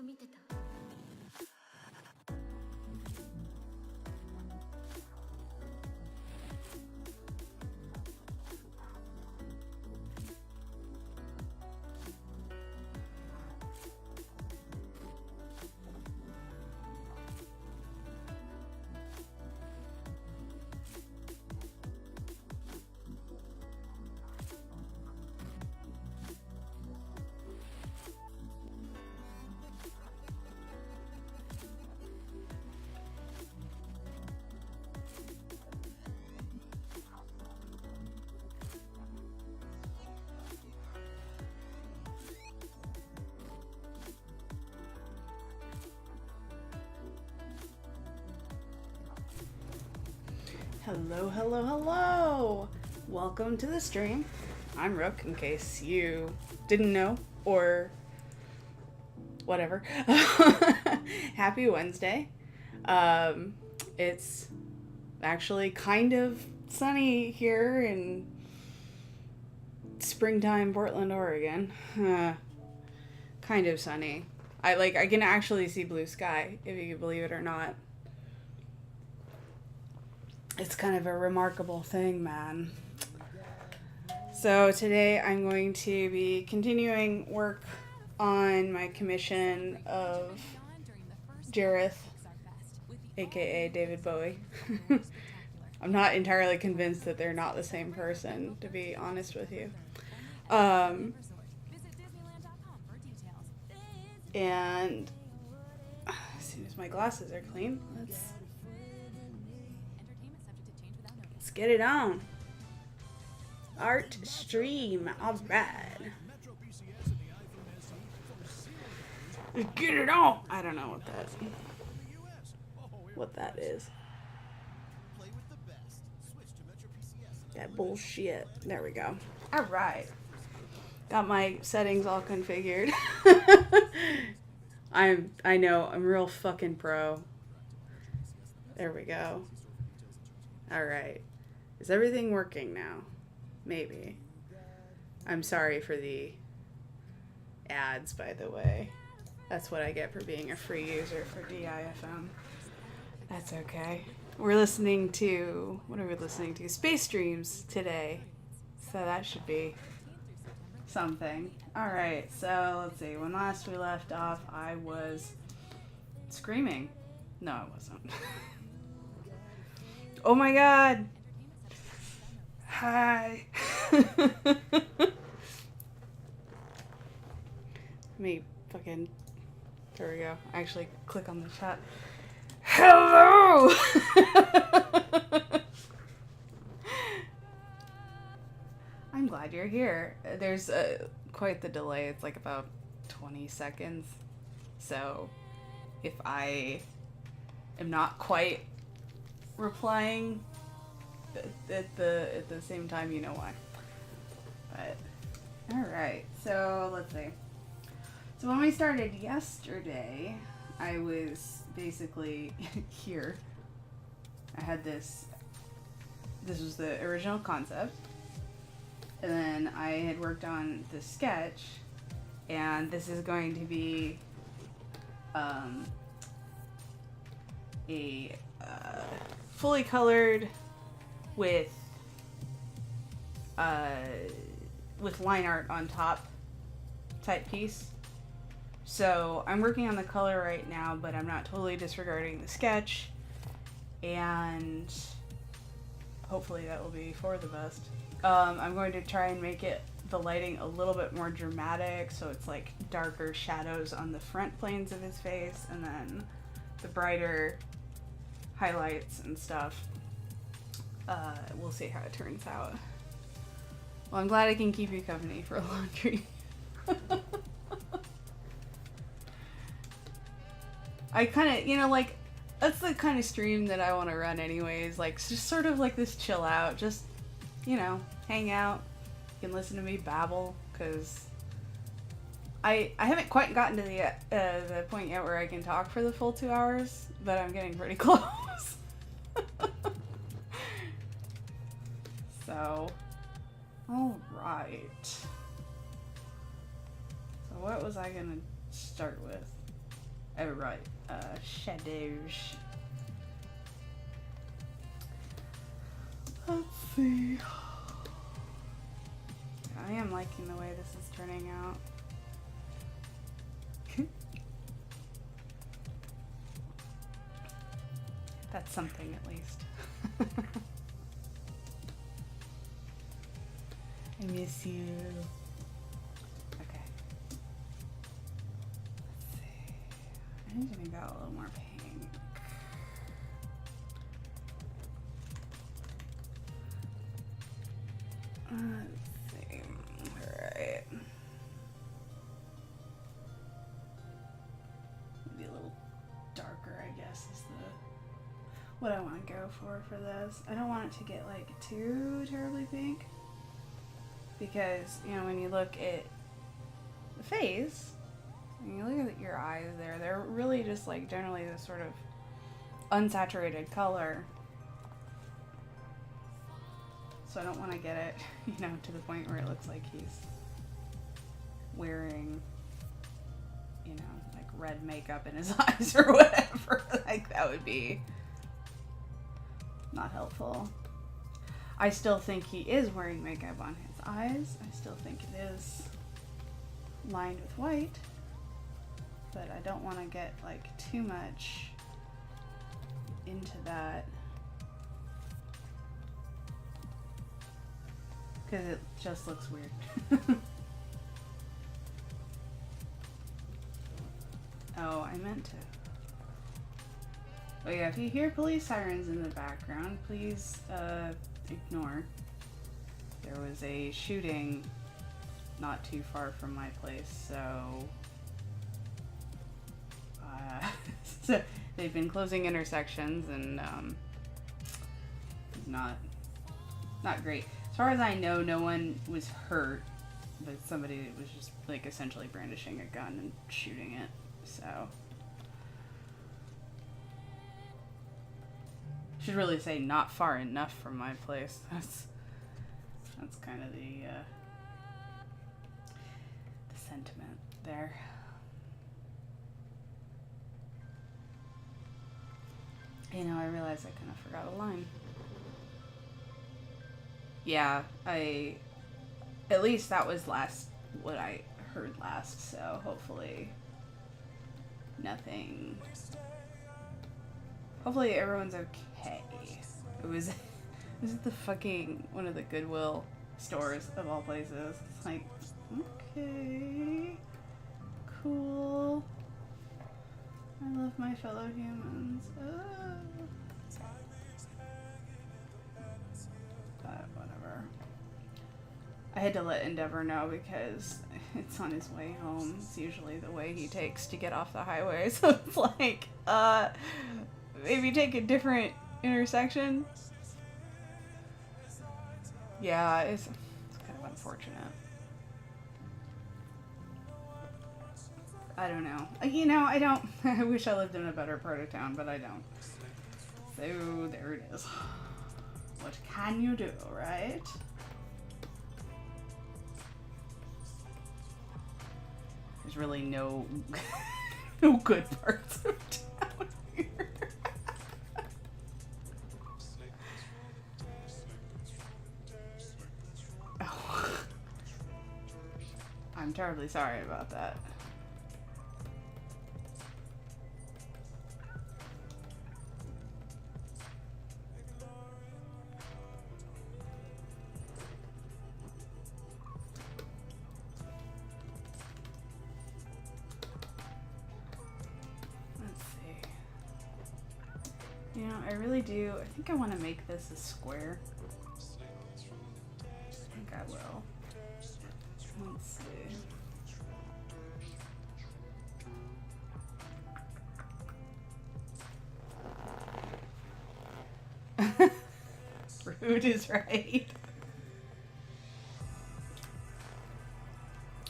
見てた。 Hello, hello, hello! Welcome to the stream. I'm Rook, in case you didn't know, or whatever. Happy Wednesday. It's actually kind of sunny here in springtime Portland, Oregon. Kind of sunny. I can actually see blue sky, if you can believe it or not. It's kind of a remarkable thing, man. So today I'm going to be continuing work on my commission of Jareth, aka David Bowie. I'm not entirely convinced that they're not the same person, to be honest with you. And as soon as my glasses are clean, let's get it on. Art stream. Alright. Get it on. I don't know what that is. That bullshit. There we go. Alright. Got my settings all configured. I know, I'm real fucking pro. There we go. Alright. Is everything working now? Maybe. I'm sorry for the ads, by the way. That's what I get for being a free user for DIFM. That's okay. We're listening to... What are we listening to? Space Dreams today. So that should be something. Alright, so let's see. When last we left off, I was screaming. No, I wasn't. Oh my god! Hi! Let me fucking... There we go. Actually, click on the chat. Hello! I'm glad you're here. There's quite the delay. It's like about 20 seconds. So, if I am not quite replying at the same time, you know why. But alright, so let's see. So when we started yesterday, I was basically here. I had this was the original concept, and then I had worked on the sketch, and this is going to be a fully colored with line art on top type piece. So I'm working on the color right now, but I'm not totally disregarding the sketch, and hopefully that will be for the best. I'm going to try and make the lighting a little bit more dramatic, so it's like darker shadows on the front planes of his face, and then the brighter highlights and stuff. We'll see how it turns out. Well, I'm glad I can keep you company for laundry. I kind of, like, that's the kind of stream that I want to run anyways. Like, just sort of like this chill out. Just, hang out. You can listen to me babble, because I haven't quite gotten to the point yet where I can talk for the full 2 hours, but I'm getting pretty close. So, alright. So what was I gonna start with? Oh, right. Shadows. Let's see. I am liking the way this is turning out. That's something, at least. I miss you. Okay. Let's see. I need to make that a little more pink. Let's see. Alright. Maybe a little darker, I guess, is what I want to go for this. I don't want it to get like too terribly pink, because, you know, when you look at the face, when you look at your eyes there, they're really just like generally this sort of unsaturated color. So I don't want to get it, you know, to the point where it looks like he's wearing, you know, like red makeup in his eyes or whatever. Like, that would be not helpful. I still think he is wearing makeup on his eyes. I still think it is lined with white, but I don't want to get like too much into that, because it just looks weird. Oh, I meant to. Oh yeah, if you hear police sirens in the background, please ignore. There was a shooting not too far from my place, so so they've been closing intersections, and it's not great. As far as I know, no one was hurt, but somebody was just like essentially brandishing a gun and shooting it. So should really say not far enough from my place. That's kind of the sentiment there. You know, I realized I kind of forgot a line. Yeah, at least that was what I heard last, so hopefully hopefully everyone's okay. It was at the fucking one of the Goodwill stores of all places. It's like, okay, cool. I love my fellow humans. But whatever. I had to let Endeavor know because it's on his way home. It's usually the way he takes to get off the highway. So it's like, maybe take a different intersection. Yeah, it's kind of unfortunate. I don't know. You know, I wish I lived in a better part of town, but I don't. So there it is. What can you do, right? There's really no good parts of town here. Oh. I'm terribly sorry about that. You know, I really do. I think I want to make this a square. I think I will. Let's see. Rude is right.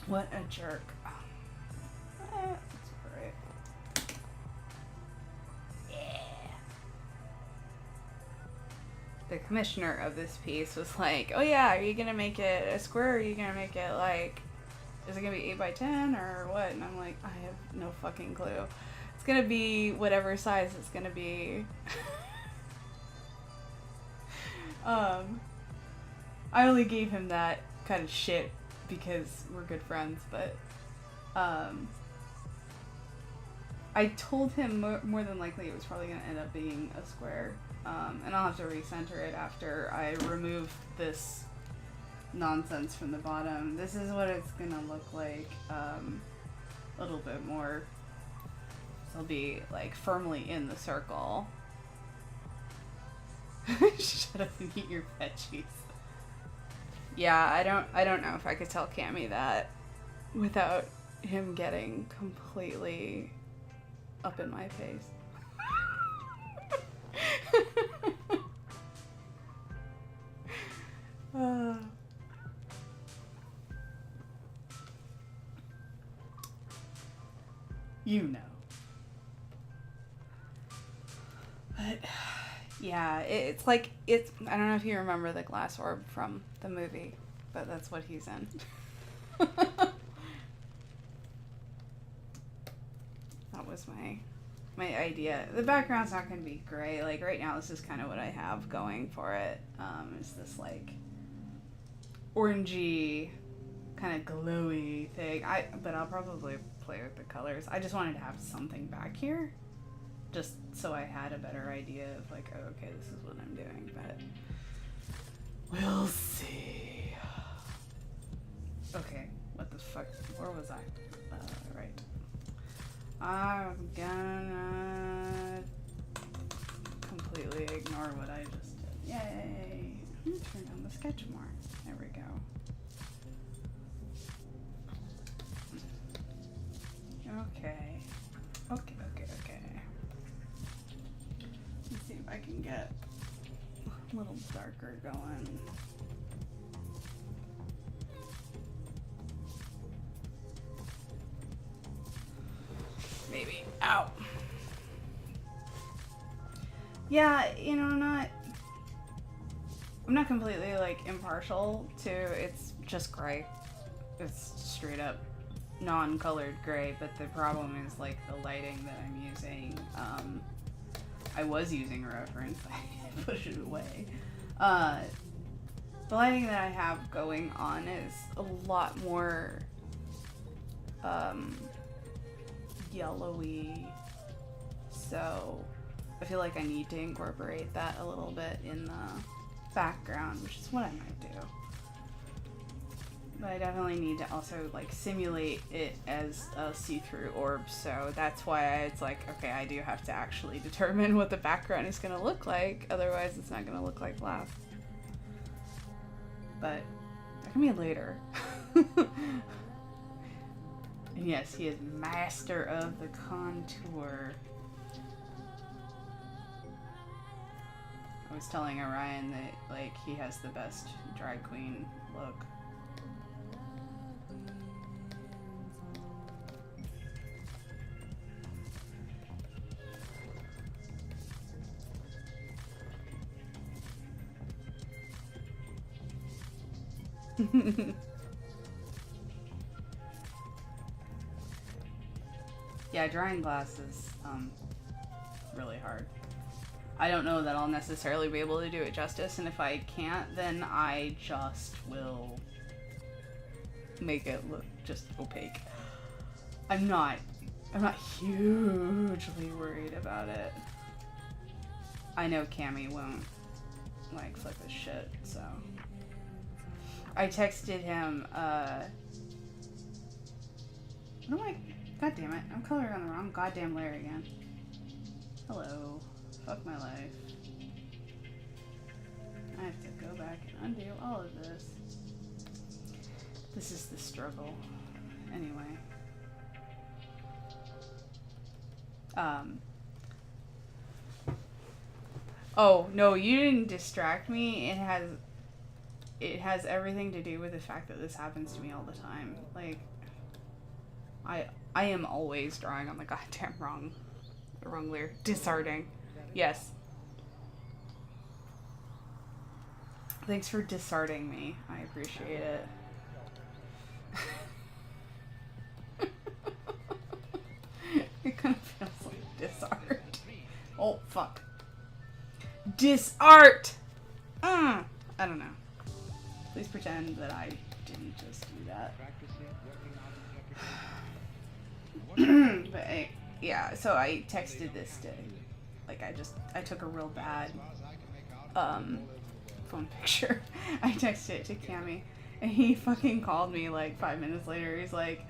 What a jerk. That's alright. The commissioner of this piece was like, oh yeah, are you gonna make it a square, or are you gonna make it like, is it gonna be 8 by 10 or what? And I'm like, I have no fucking clue. It's It's gonna be whatever size it's gonna be. I only gave him that kind of shit because we're good friends, but I told him more than likely it was probably going to end up being a square, and I'll have to recenter it after I remove this nonsense from the bottom. This is what it's going to look like, a little bit more. It'll be like firmly in the circle. Shut up and eat your veggies. Yeah, I don't know if I could tell Cammy that without him getting completely up in my face. You know. But yeah, it's like, I don't know if you remember the glass orb from the movie, but that's what he's in. That was my idea. The background's not going to be gray. Like right now, this is kind of what I have going for it. Is this like orangey, kind of glowy thing. But I'll probably play with the colors. I just wanted to have something back here, just so I had a better idea of like, oh, okay, this is what I'm doing. But we'll see. Okay, what the fuck? Where was I? Right. I'm gonna completely ignore what I just did. Yay! Turn down the sketch more. There we go. Okay. Okay. Let's see if I can get a little darker going. Maybe. Ow. Yeah, you know, I'm not completely like impartial to, it's just gray. It's straight up non-colored gray, but the problem is like the lighting that I'm using. I was using a reference, I pushed it away. The lighting that I have going on is a lot more yellowy, so I feel like I need to incorporate that a little bit in the background, which is what I might do. But I definitely need to also like simulate it as a see-through orb, so that's why it's like, okay, I do have to actually determine what the background is going to look like, otherwise it's not going to look like glass. But that can be later. And yes, he is master of the contour. I was telling Orion that like he has the best drag queen look. Yeah, drawing glass is really hard. I don't know that I'll necessarily be able to do it justice, and if I can't, then I just will make it look just opaque. I'm not hugely worried about it. I know Cammy won't like flip his shit, so I texted him, what am I? God damn it, I'm coloring on the wrong goddamn layer again. Hello. Fuck my life. I have to go back and undo all of this. This is the struggle. Anyway. Oh, no, you didn't distract me. It has everything to do with the fact that this happens to me all the time. Like, I am always drawing on the goddamn wrong layer. Disheartening. Yes. Thanks for disheartening me. I appreciate it. It kind of feels like Oh, fuck. Disart! I don't know. Please pretend that I didn't just do that. But yeah, so I texted this to, like, I took a real bad phone picture. I texted it to Cammy, and he fucking called me like 5 minutes later. He's like,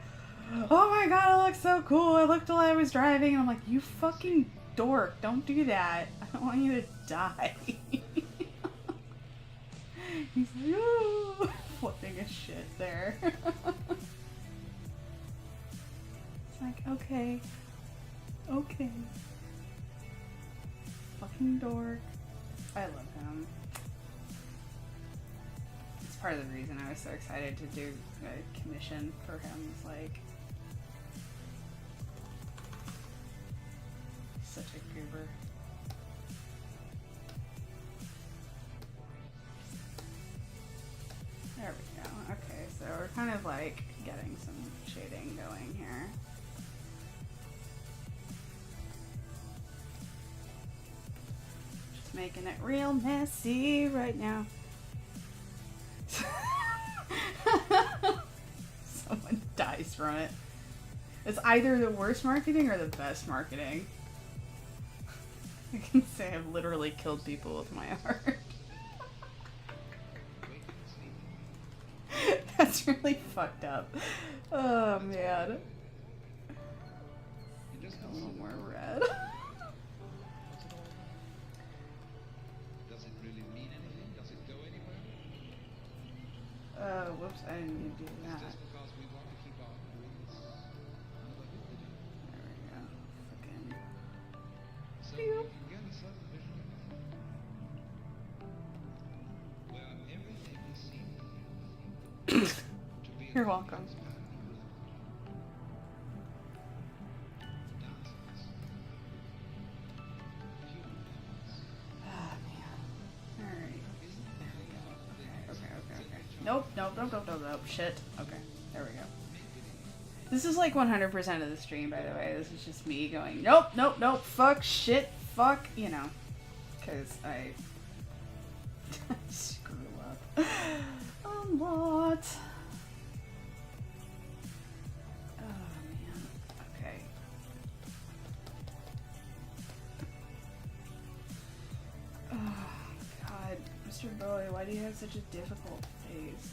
oh my god, it looks so cool. I looked while I was driving. And I'm like, you fucking dork. Don't do that. I don't want you to die. He's like, ooh, flipping his shit there. It's like, okay. Okay. Fucking dork. I love him. It's part of the reason I was so excited to do a commission for him. It's like, such a goober. There we go. Okay, so we're kind of like getting some shading going here. Just making it real messy right now. Someone dies from it. It's either the worst marketing or the best marketing. I can say I've literally killed people with my art. That's really fucked up. Oh man. A little more red. Does it really mean anything? Does it go anywhere? Whoops, I didn't mean to do that. Just because we want to keep our rules. There we go. Fucking. So you can get a subdivision where everything is seen to be You're welcome. Oh man. Alright. There we go. Okay. Nope. Shit. Okay. There we go. This is like 100% of the stream, by the way. This is just me going, nope, fuck, shit, fuck, you know. Because I screw up a lot. Oh, man. Okay. Oh, God. Mr. Bowie, why do you have such a difficult face?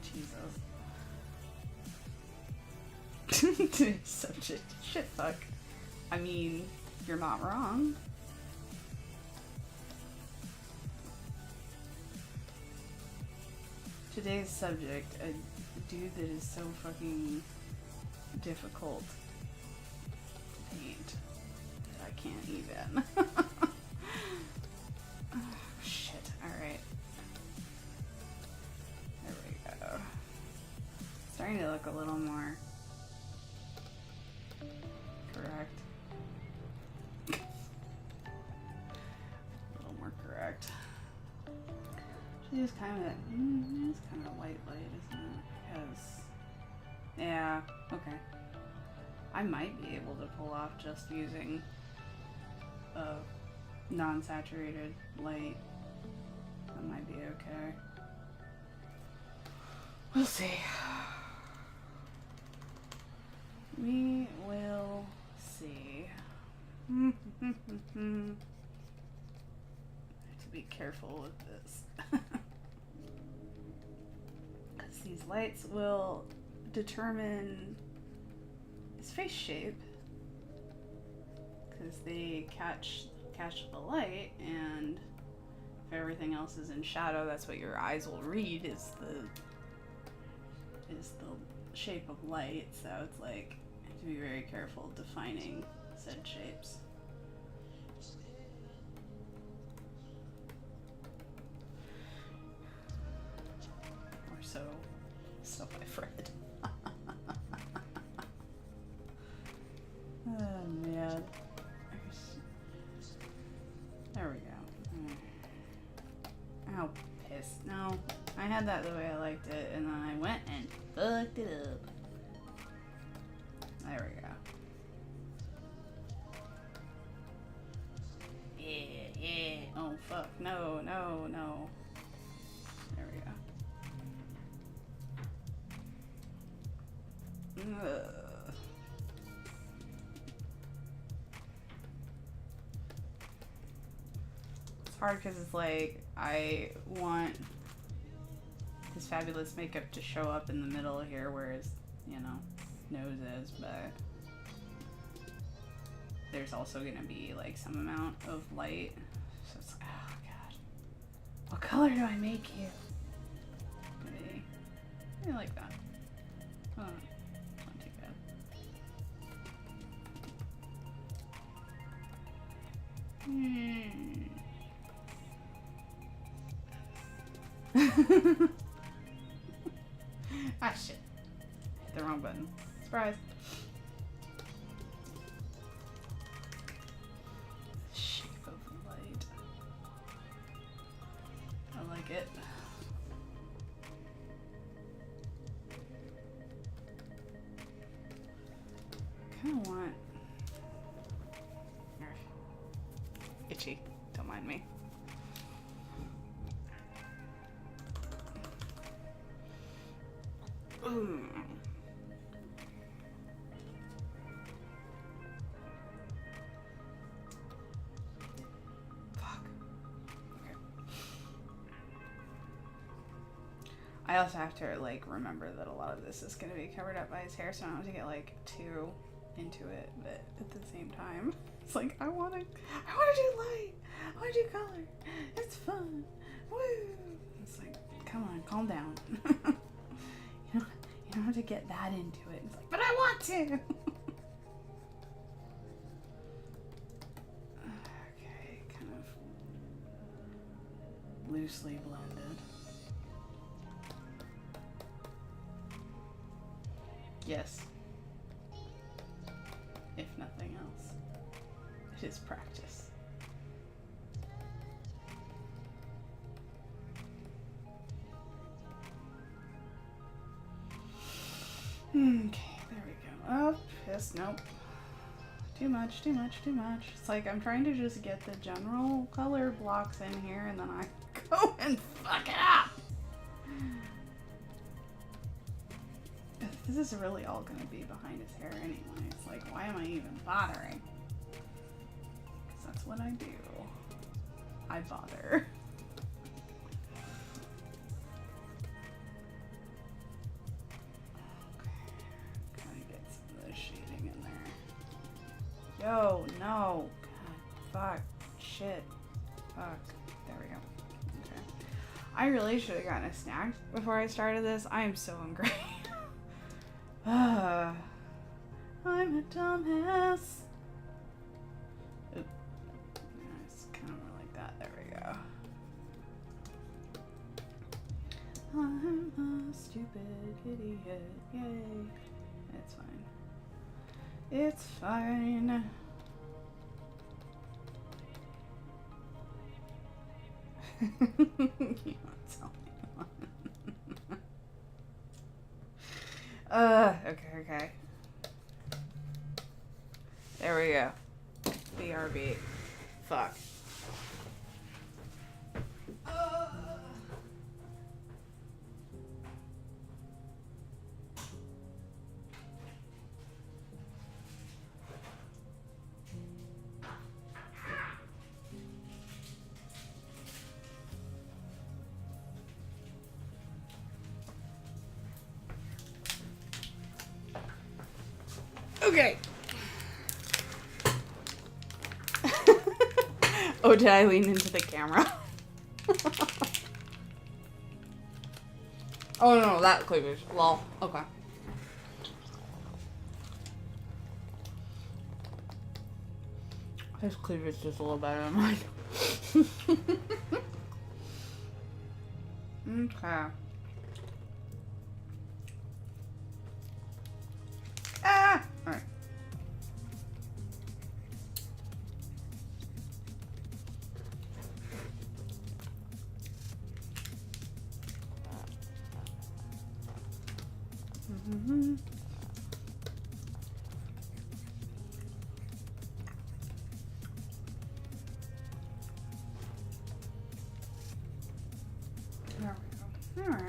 Jesus. Such a shit fuck. I mean, you're not wrong. Today's subject, a dude that is so fucking difficult to paint that I can't even. Oh, shit. Alright. There we go. Starting to look a little more correct. A little more correct. It's kind of white light, isn't it? Because, yeah, okay. I might be able to pull off just using a non-saturated light. That might be okay. We'll see. We will see. I have to be careful with this. Because these lights will determine his face shape. Because they catch the light, and if everything else is in shadow, that's what your eyes will read is the shape of light. So it's like you have to be very careful defining said shapes. Or so I've read. Oh man. There we go. Oh, piss. No. I had that the way I liked it, and then I went and fucked it up. There we go. It's hard because it's like I want his fabulous makeup to show up in the middle here where his, you know, nose is, but there's also gonna be like some amount of light. So it's like, oh god. What color do I make you? Maybe. I like that. Oh, not too bad. Ah shit. Hit the wrong button. Surprise. Shape of light. I like it. Kinda want itchy. Don't mind me. Fuck. Okay. I also have to like remember that a lot of this is gonna be covered up by his hair, so I don't have to get like too into it, but at the same time, it's like I wanna do light. I wanna do color. It's fun. Woo! It's like, come on, calm down. You don't have to get that into it. It's like, but I want to. Okay, kind of loosely blended. Yes. If nothing else, it is practice. Okay, there we go. Oh, piss, nope. Too much, too much, too much. It's like I'm trying to just get the general color blocks in here and then I go and fuck it up! This is really all gonna be behind his hair anyway. It's like, why am I even bothering? Because that's what I do. I bother. Yo, no. God, fuck. Shit. Fuck. There we go. Okay. I really should have gotten a snack before I started this. I am so hungry. I'm a dumbass. Oop. It's kind of more like that. There we go. I'm a stupid idiot. Yay. It's fine. It's fine. You won't tell me one. Okay. There we go. BRB. Fuck. Okay. Oh, did I lean into the camera? Oh no, that cleavage. Lol. Okay. His cleavage is just a little better than mine. Okay. Ah! Alright. Mm-hmm. There we go. Alright.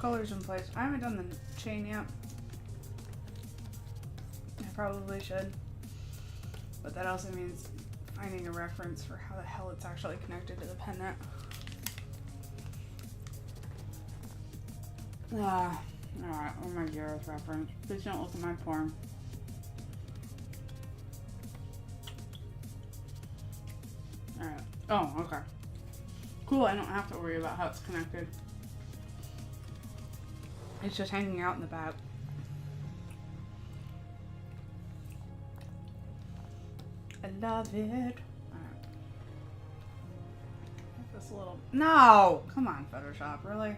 colors in place. I haven't done the chain yet. I probably should. But that also means finding a reference for how the hell it's actually connected to the pendant. Alright, where's my Jareth reference? Please don't look at my form. Alright. Oh, okay. Cool, I don't have to worry about how it's connected. It's just hanging out in the back. I love it. Alright. This little... No! Come on, Photoshop, really?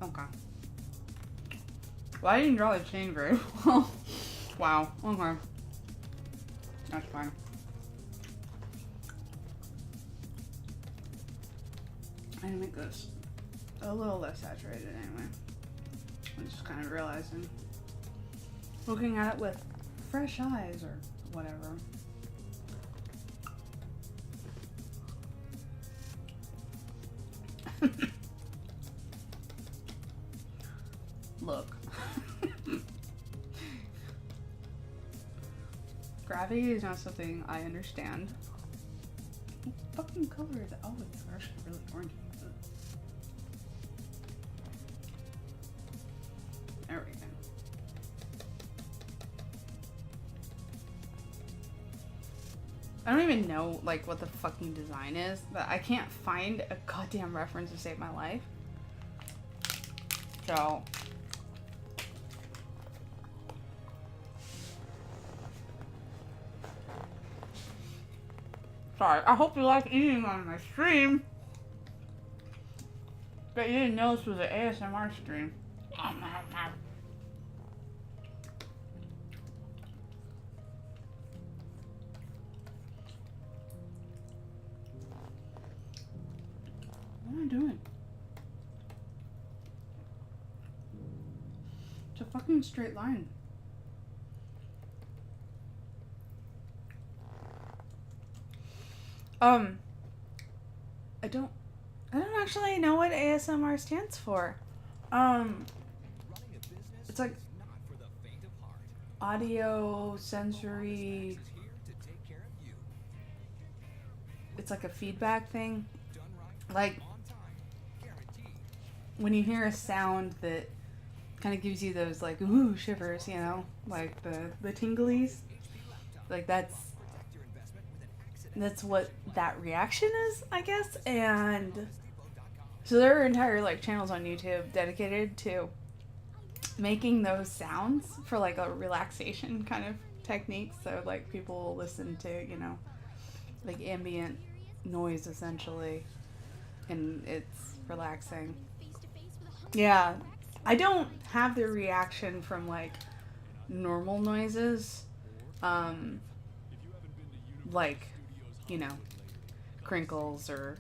Okay. Well, I didn't draw the chain very well. Wow. Okay. That's fine. I need to make this a little less saturated anyway. I'm just kind of realizing. Looking at it with fresh eyes or whatever. Look. Gravity is not something I understand. What fucking color is it? Oh, it's actually really orangey. There we go. I don't even know like what the fucking design is, but I can't find a goddamn reference to save my life. So sorry, I hope you like eating on my stream. But you didn't know this was an ASMR stream. What am I doing? It's a fucking straight line. I don't actually know what ASMR stands for. It's like audio sensory. It's like a feedback thing. Like when you hear a sound that kind of gives you those like ooh shivers, you know, like the tinglies. Like that's what that reaction is, I guess. And so there are entire like channels on YouTube dedicated to making those sounds for like a relaxation kind of technique. So like people will listen to, you know, like ambient noise essentially, and it's relaxing. Yeah, I don't have the reaction from like normal noises, like, you know, crinkles or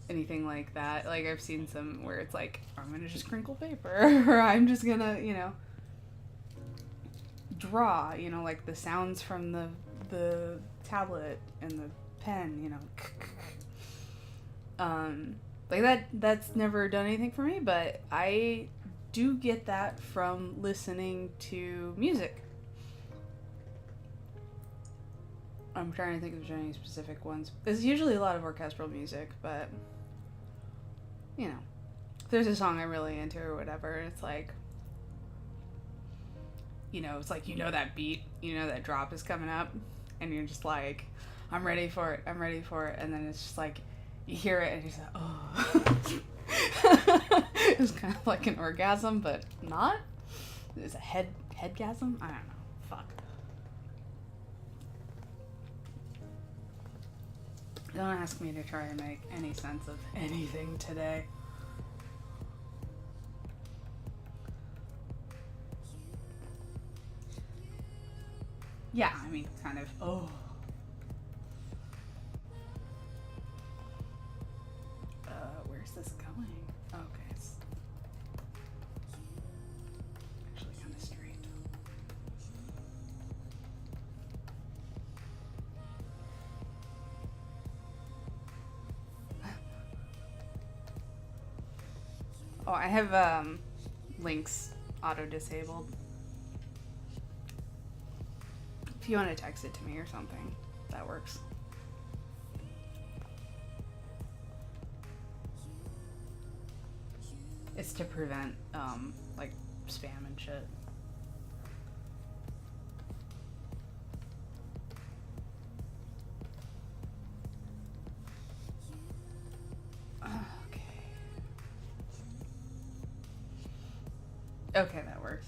anything like that. Like I've seen some where it's like, I'm gonna just crinkle paper or I'm just gonna, you know, draw, you know, like the sounds from the tablet and the pen, you know. Like that's never done anything for me, but I do get that from listening to music. I'm trying to think if there's any specific ones. There's usually a lot of orchestral music, but you know, if there's a song I'm really into or whatever, it's like, you know, it's like, you know, that beat, you know, that drop is coming up and you're just like, I'm ready for it, and then it's just like, you hear it and you're just like, oh. It's kind of like an orgasm, but not. It's a headgasm? I don't know. Fuck. Don't ask me to try and make any sense of anything today. Yeah, I mean, kind of. Oh. Where's this going? Okay, it's actually kind of straight. Oh, I have links auto disabled. If you want to text it to me or something, that works. It's to prevent like spam and shit. Okay, that works.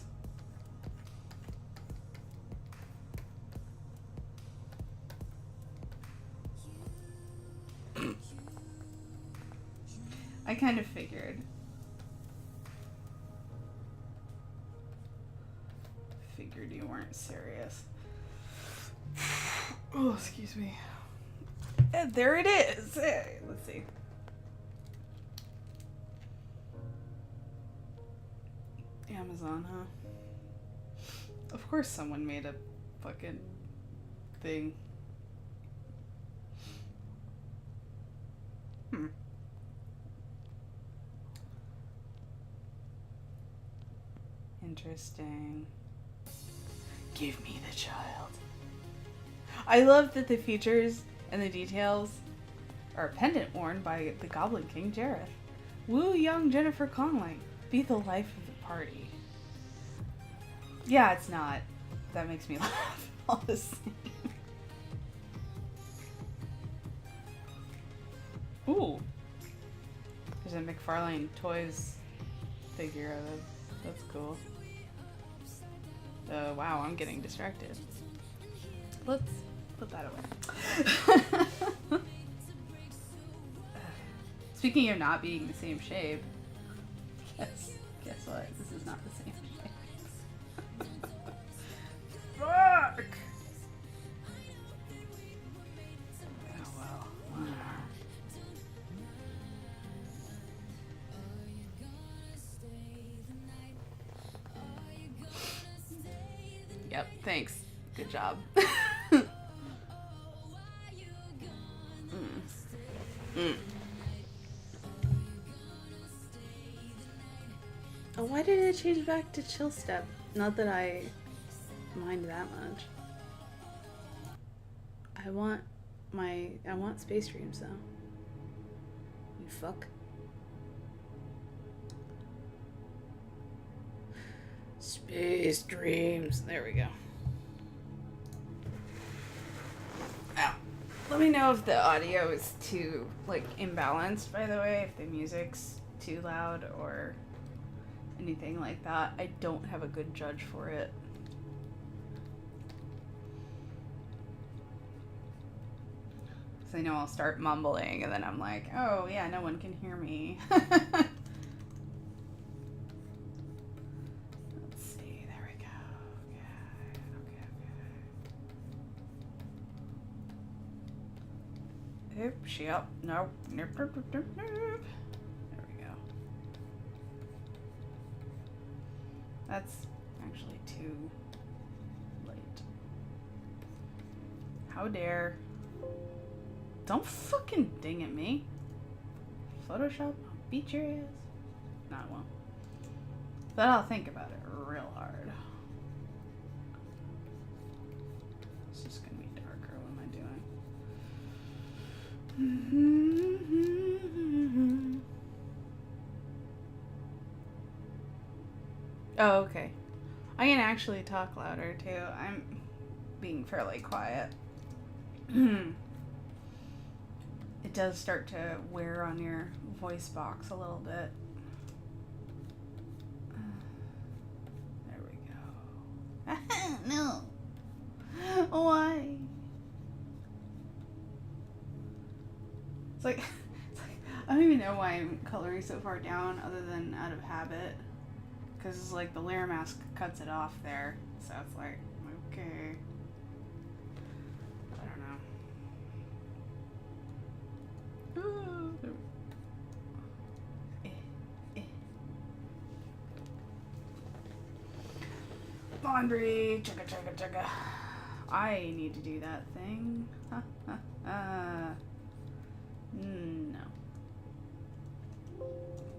I kind of figured. Figured you weren't serious. Oh, excuse me. And there it is. Hey, let's see. Amazon, huh? Of course someone made a fucking thing. Interesting. Give me the child. I love that the features and the details are a pendant worn by the Goblin King Jareth. Woo young Jennifer Connelly. Be the life of the party. Yeah, it's not. That makes me laugh all the same. Ooh. There's a McFarlane Toys figure of it. That's cool. Wow, I'm getting distracted. Let's put that away. Speaking of not being the same shape, guess what? This is not the same shape. Fuck! Oh well. Yep, thanks. Good job. Oh, why did it change back to chill step? Not that I mind that much. I want space dreams though. You fuck. Space dreams. There we go. Ow. Let me know if the audio is too imbalanced, by the way, if the music's too loud or anything like that. I don't have a good judge for it. So I know I'll start mumbling and then I'm like, oh yeah, no one can hear me. Let's see, there we go. Okay. Oops, yep, nope. Nope. There we go. That's actually too late. How dare. Don't fucking ding at me. Photoshop, I'll beat your ass. Not well. But I'll think about it real hard. It's just gonna be darker. What am I doing? Oh, okay. I can actually talk louder too. I'm being fairly quiet. It does start to wear on your voice box a little bit. There we go. No. Why? It's like I don't even know why I'm coloring so far down other than out of habit. Because it's like the layer mask cuts it off there. So it's like, okay. I don't know. Laundry, chugga. I need to do that thing. No.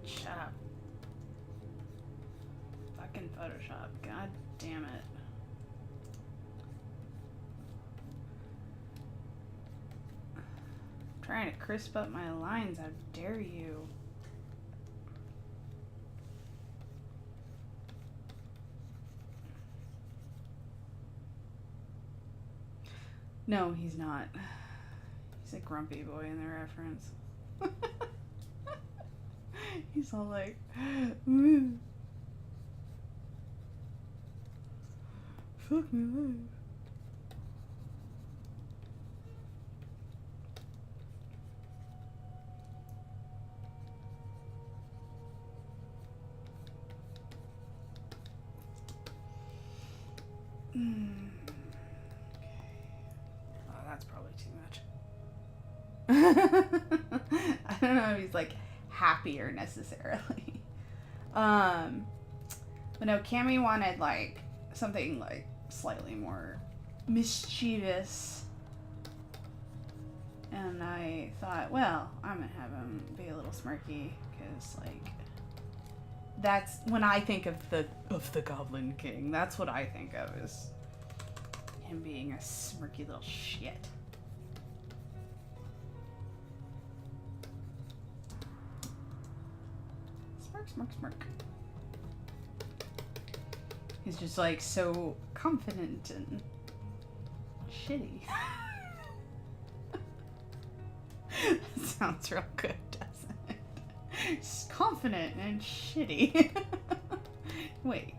Shut up. Photoshop. God damn it. I'm trying to crisp up my lines. How dare you? No, he's not. He's a grumpy boy in the reference. He's all like, "Ooh. Fuck my life." Oh, that's probably too much. I don't know if he's like happier necessarily. But no, Cammy wanted like something like slightly more mischievous. And I thought, well, I'm gonna have him be a little smirky, because like that's when I think of the Goblin King. That's what I think of, is him being a smirky little shit. Smirk, smirk, smirk. He's just like so confident and shitty. That sounds real good, doesn't it? He's confident and shitty. Wait.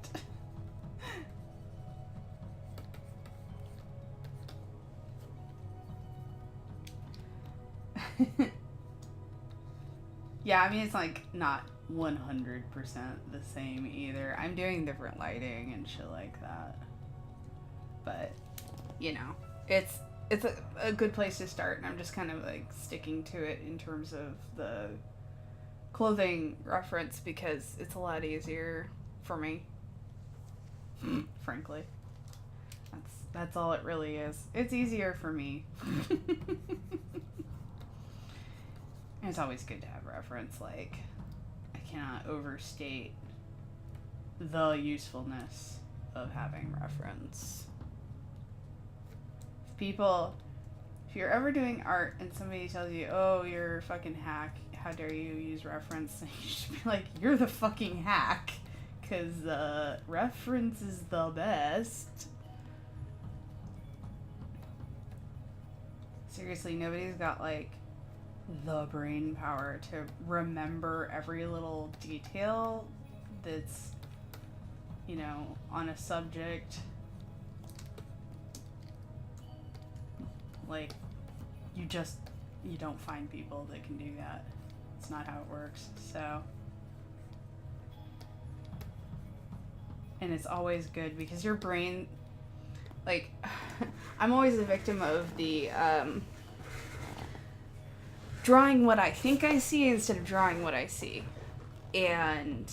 Yeah, I mean, it's like not 100% the same either. I'm doing different lighting and shit like that. But, you know, it's a good place to start, and I'm just kind of like sticking to it in terms of the clothing reference, because it's a lot easier for me. Frankly. That's all it really is. It's easier for me. And it's always good to have reference. Like, I cannot overstate the usefulness of having reference. If you're ever doing art and somebody tells you, oh, you're a fucking hack, how dare you use reference, and you should be like, you're the fucking hack, because reference is the best. Seriously, nobody's got like the brain power to remember every little detail that's, you know, on a subject. Like, you don't find people that can do that. It's not how it works. So, and it's always good because your brain, like, I'm always a victim of the drawing what I think I see instead of drawing what I see. And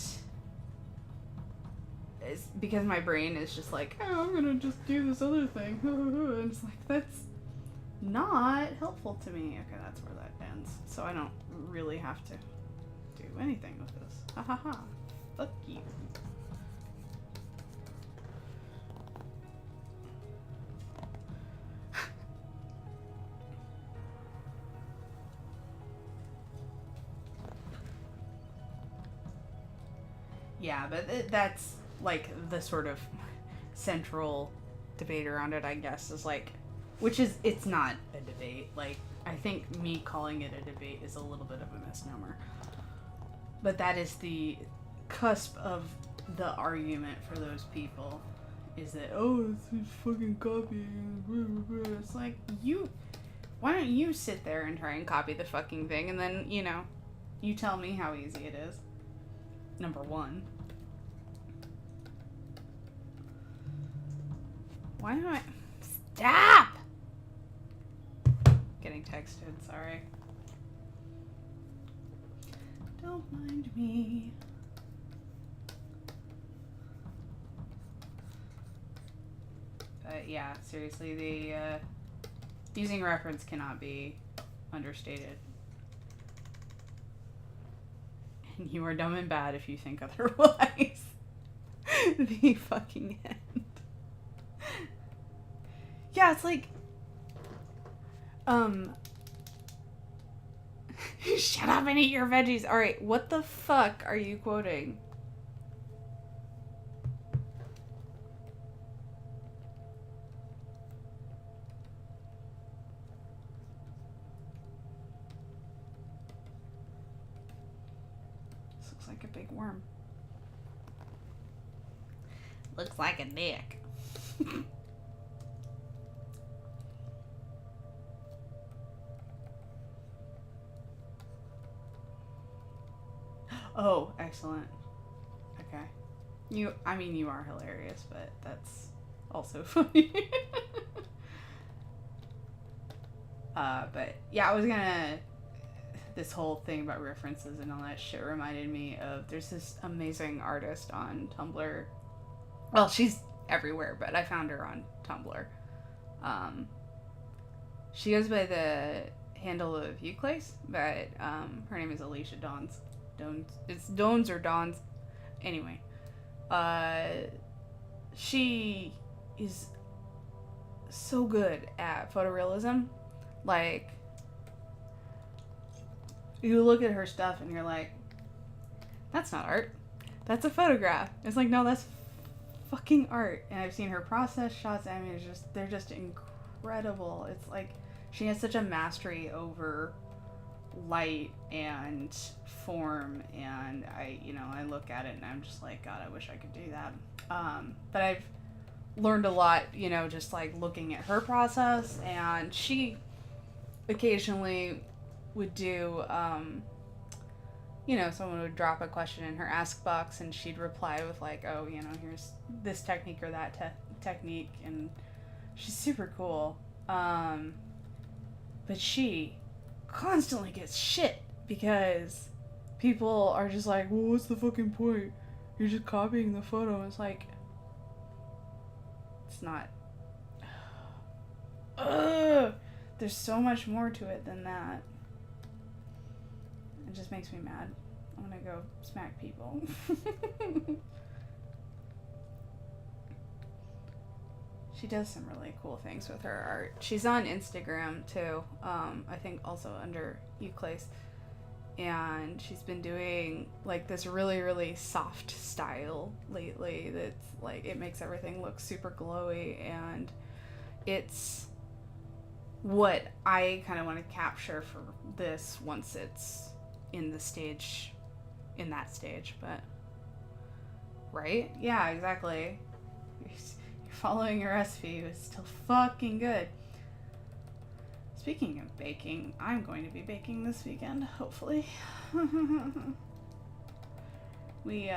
it's because my brain is just like, oh, I'm gonna just do this other thing. And it's like, that's not helpful to me. Okay, that's where that ends. So I don't really have to do anything with this. Ha ha ha. Fuck you. Yeah, but that's like the sort of central debate around it, I guess, is like, it's not a debate. Like, I think me calling it a debate is a little bit of a misnomer. But that is the cusp of the argument for those people, is that, oh, it's fucking copying. It's like, why don't you sit there and try and copy the fucking thing, and then, you know, you tell me how easy it is. Number one. Why do I... Stop! Getting texted, sorry. Don't mind me. But yeah, seriously, the using reference cannot be understated. And you are dumb and bad if you think otherwise. the fucking end. Yeah, it's like, shut up and eat your veggies. Alright, what the fuck are you quoting? This looks like a big worm. Looks like a dick. Oh, excellent. Okay. You are hilarious, but that's also funny. But yeah, this whole thing about references and all that shit reminded me of, there's this amazing artist on Tumblr. Well, she's everywhere, but I found her on Tumblr. She goes by the handle of Euclase, but her name is Alicia Dons. It's Dons or Dons. Anyway, she is so good at photorealism. Like, you look at her stuff and you're like, that's not art. That's a photograph. It's like, no, that's fucking art. And I've seen her process shots. I mean, they're just incredible. It's like she has such a mastery over light and form, and I look at it and I'm just like, God, I wish I could do that. But I've learned a lot, just like looking at her process, and she occasionally would do, someone would drop a question in her ask box and she'd reply with like, oh, here's this technique or that technique, and she's super cool. But she constantly gets shit because people are just like, well, what's the fucking point? You're just copying the photo. It's like, it's not. There's so much more to it than that. It just makes me mad. I want to go smack people. She does some really cool things with her art. She's on Instagram too. I think also under Euclase. And she's been doing like this really, really soft style lately that's like, it makes everything look super glowy, and it's what I kind of want to capture for this once it's in that stage, but right? Yeah, exactly. You're following your recipe. It's still fucking good. Speaking of baking, I'm going to be baking this weekend, hopefully. We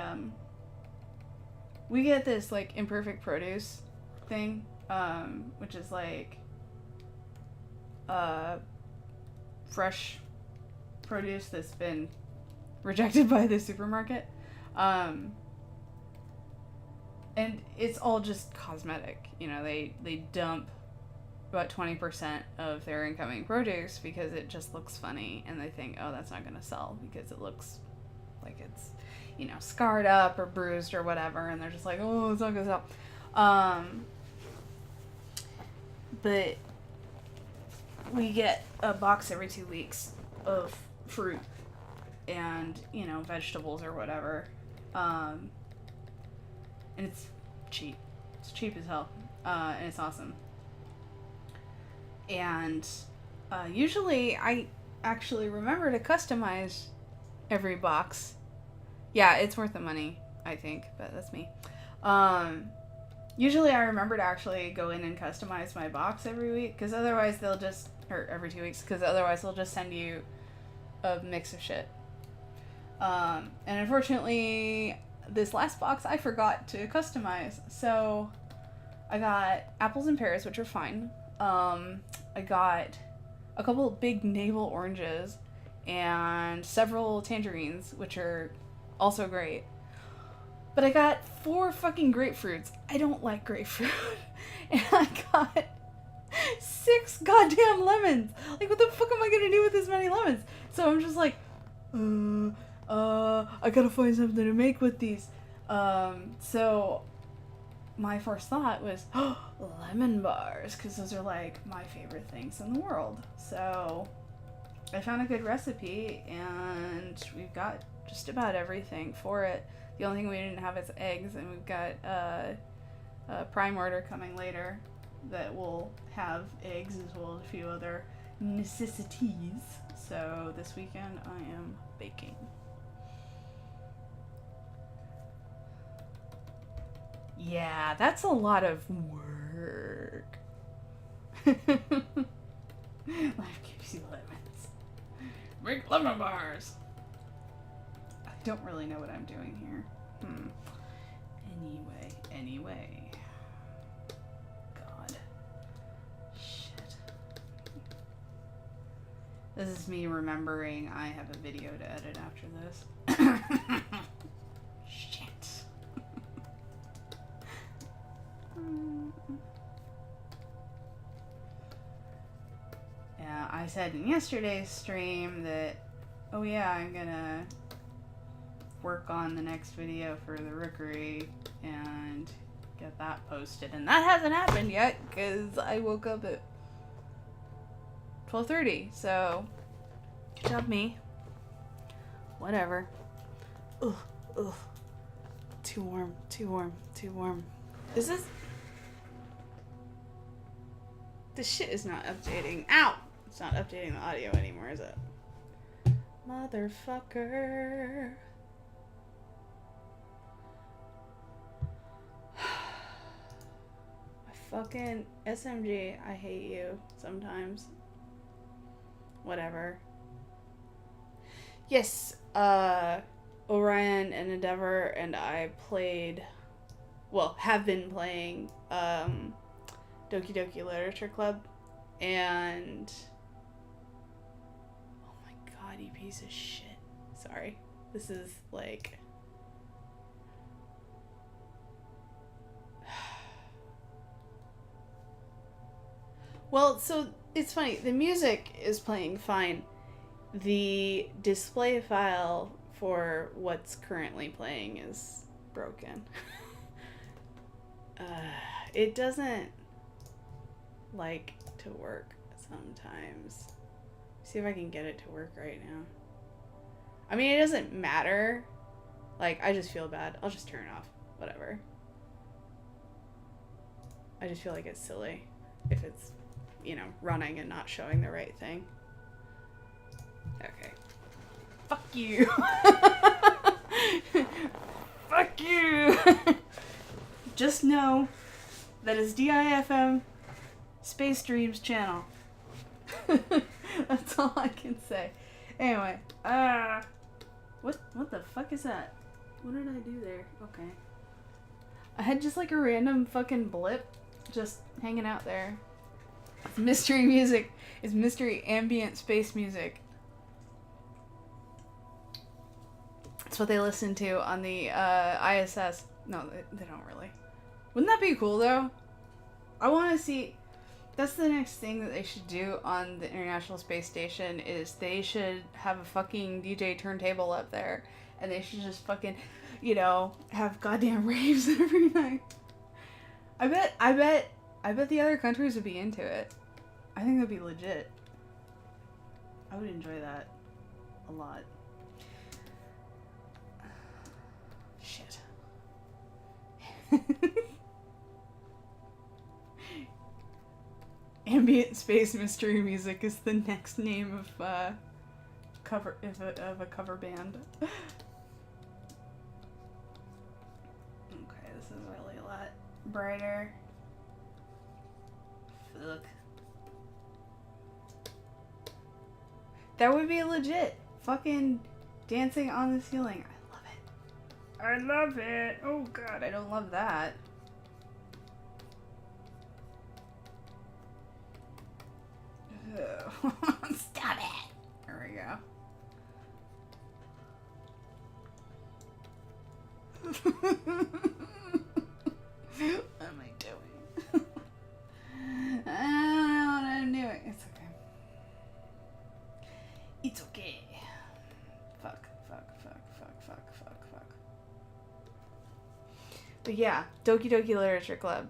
get this like imperfect produce thing, which is like fresh produce that's been rejected by the supermarket. And it's all just cosmetic. They dump about 20% of their incoming produce because it just looks funny, and they think, oh, that's not going to sell because it looks like it's, scarred up or bruised or whatever, and they're just like, oh, it's not going to sell. But we get a box every 2 weeks of fruit and, vegetables or whatever. And it's cheap. It's cheap as hell. And it's awesome. And usually I actually remember to customize every box. Yeah, it's worth the money, I think, but that's me. Usually I remember to actually go in and customize my box every week, because otherwise or every 2 weeks, because otherwise they'll just send you a mix of shit. And unfortunately, this last box I forgot to customize, so I got apples and pears, which are fine. I got a couple of big navel oranges and several tangerines, which are also great. But I got 4 fucking grapefruits. I don't like grapefruit. And I got 6 goddamn lemons. Like, what the fuck am I gonna do with this many lemons? So I'm just like, I gotta find something to make with these. So my first thought was, oh, lemon bars, because those are like my favorite things in the world. So I found a good recipe, and we've got just about everything for it. The only thing we didn't have is eggs, and we've got a prime order coming later that will have eggs as well as a few other necessities. So this weekend I am baking. Yeah, that's a lot of work. Life gives you lemons. Make lemon bars. I don't really know what I'm doing here. Anyway. God. Shit. This is me remembering I have a video to edit after this. Shit. Yeah, I said in yesterday's stream that, oh yeah, I'm gonna work on the next video for the Rookery and get that posted, and that hasn't happened yet because I woke up at 12:30. So good job me. Whatever. Ugh. Too warm. This shit is not updating. Ow! It's not updating the audio anymore, is it? Motherfucker. Fucking SMG, I hate you sometimes. Whatever. Yes, Orion and Endeavor and I have been playing Doki Doki Literature Club, and oh my god, you piece of shit. Sorry. This is like well, so it's funny. The music is playing fine. The display file for what's currently playing is broken. It doesn't like to work sometimes. See if I can get it to work right now. I mean, it doesn't matter. Like, I just feel bad. I'll just turn it off. Whatever. I just feel like it's silly if it's, running and not showing the right thing. Okay. Fuck you. Fuck you. Just know that it's DIFM Space Dreams channel. That's all I can say. Anyway, what the fuck is that? What did I do there? Okay. I had just like a random fucking blip just hanging out there. It's mystery music. It's mystery ambient space music. That's what they listen to on the ISS. No, they don't really. Wouldn't that be cool though? I want to see. That's the next thing that they should do on the International Space Station is they should have a fucking DJ turntable up there, and they should just fucking, have goddamn raves every night. I bet the other countries would be into it. I think that'd be legit. I would enjoy that a lot. Shit. Ambient space mystery music is the next name of a cover band. Okay, this is really a lot brighter. Fuck. That would be legit. Fucking dancing on the ceiling. I love it. Oh god, I don't love that. Stop it. There we go. What am I doing? I don't know what I'm doing. It's okay. It's okay. Fuck. But yeah, Doki Doki Literature Club.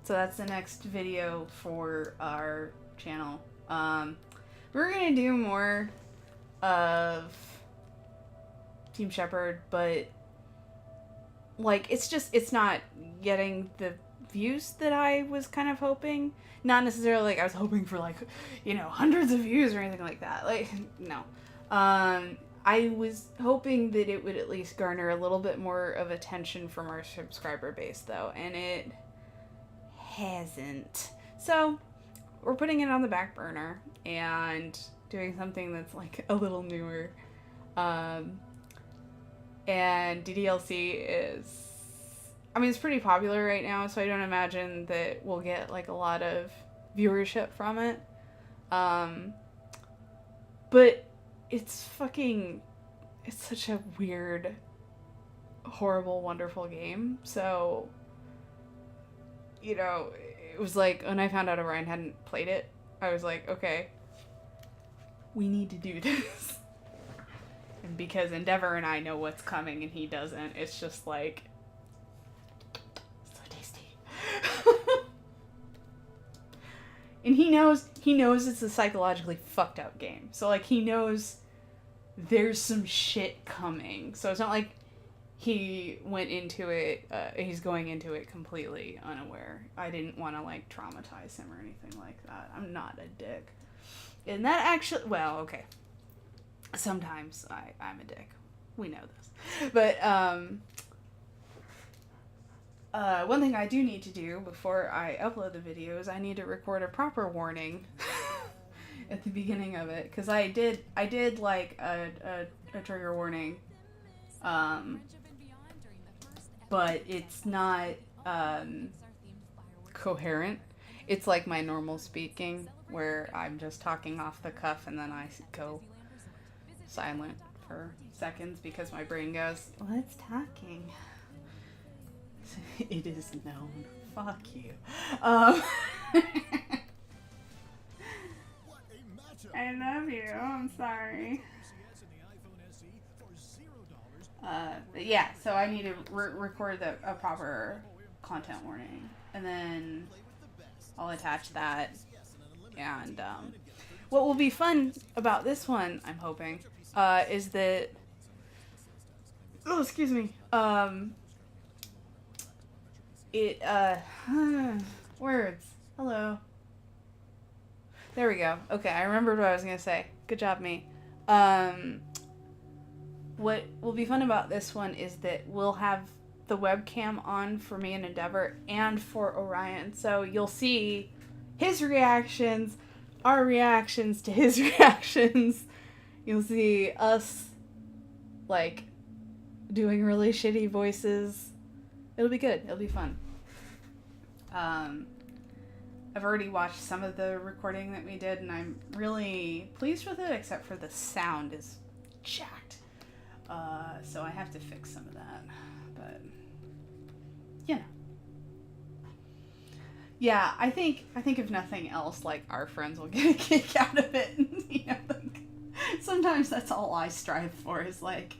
So that's the next video for our channel. We're gonna do more of Team Shepherd, but like it's not getting the views that I was kind of hoping. Not necessarily like I was hoping for like, you know, hundreds of views or anything like that. Like, no. I was hoping that it would at least garner a little bit more of attention from our subscriber base, though, and it hasn't. So, we're putting it on the back burner and doing something that's like a little newer. And DDLC is, I mean, it's pretty popular right now, so I don't imagine that we'll get like a lot of viewership from it. But it's such a weird, horrible, wonderful game. So, you know, it was like, when I found out Orion hadn't played it, I was like, okay, we need to do this. And because Endeavor and I know what's coming and he doesn't, it's just like, so tasty. And he knows it's a psychologically fucked up game. So, like, he knows there's some shit coming. So it's not like he went into it, he's going into it completely unaware. I didn't want to, like, traumatize him or anything like that. I'm not a dick. And that actually, well, okay. Sometimes I'm a dick. We know this. But, one thing I do need to do before I upload the videos, I need to record a proper warning at the beginning of it, because I did like a trigger warning, but it's not coherent. It's like my normal speaking, where I'm just talking off the cuff and then I go silent for seconds because my brain goes, what's talking? It is known. Fuck you. I love you. I'm sorry. Yeah, so I need to record a proper content warning. And then I'll attach that. And what will be fun about this one, I'm hoping, is that... Oh, excuse me. Words. Hello. There we go. Okay, I remembered what I was going to say. Good job, me. What will be fun about this one is that we'll have the webcam on for me and Endeavor and for Orion. So you'll see his reactions, our reactions to his reactions. You'll see us, like, doing really shitty voices. It'll be good. It'll be fun. I've already watched some of the recording that we did, and I'm really pleased with it, except for the sound is jacked. So I have to fix some of that. But, you know. Yeah, I think if nothing else, like, our friends will get a kick out of it. You know, like, sometimes that's all I strive for, is like,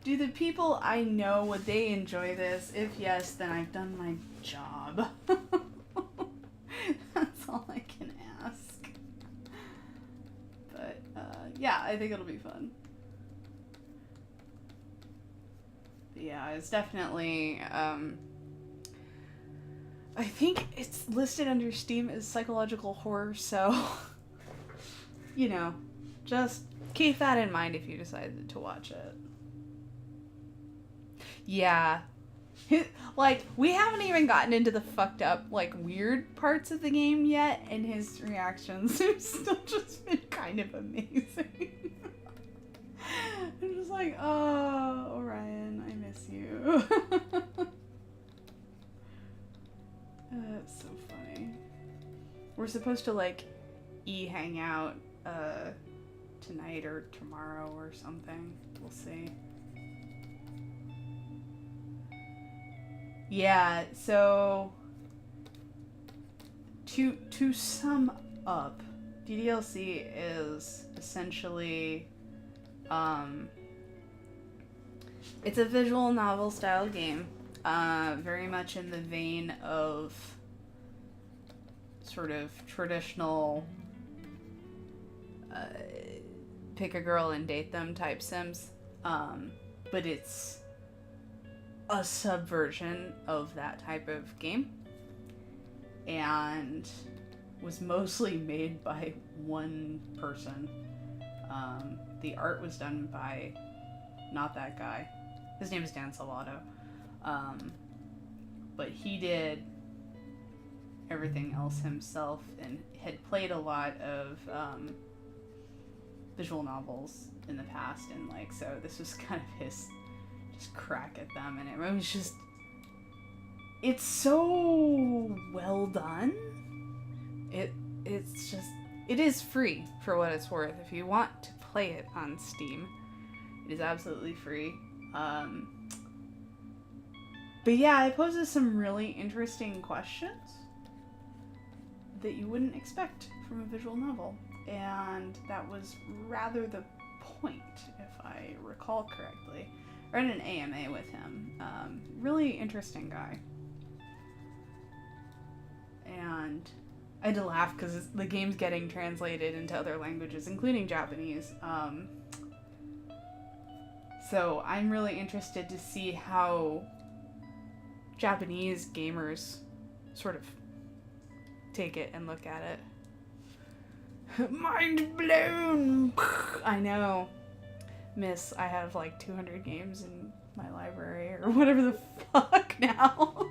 do the people I know, would they enjoy this? If yes, then I've done my job. That's all I can ask. But, yeah, I think it'll be fun. But yeah, it's definitely, I think it's listed under Steam as psychological horror, so, you know, just keep that in mind if you decided to watch it. Yeah. Like, we haven't even gotten into the fucked up, like, weird parts of the game yet, and his reactions have still just been kind of amazing. I'm just like, oh, Orion, I miss you. That's so funny. We're supposed to, like, hang out, tonight or tomorrow or something. We'll see. Yeah, so to sum up, DDLC is essentially it's a visual novel style game. very much in the vein of sort of traditional pick a girl and date them type Sims. But it's a subversion of that type of game. And was mostly made by one person. The art was done by not that guy. His name is Dan Salvato. But he did everything else himself and had played a lot of visual novels in the past, and like, so this was kind of his just crack at them, and it was just, it's so well done. It's just, it is free for what it's worth. If you want to play it on Steam, it is absolutely free. But yeah, it poses some really interesting questions that you wouldn't expect from a visual novel. And that was rather the point, if I recall correctly. I read an AMA with him. Really interesting guy. And I had to laugh because the game's getting translated into other languages, including Japanese. So I'm really interested to see how Japanese gamers sort of take it and look at it. Mind blown! I know. Miss, I have like 200 games in my library or whatever the fuck now.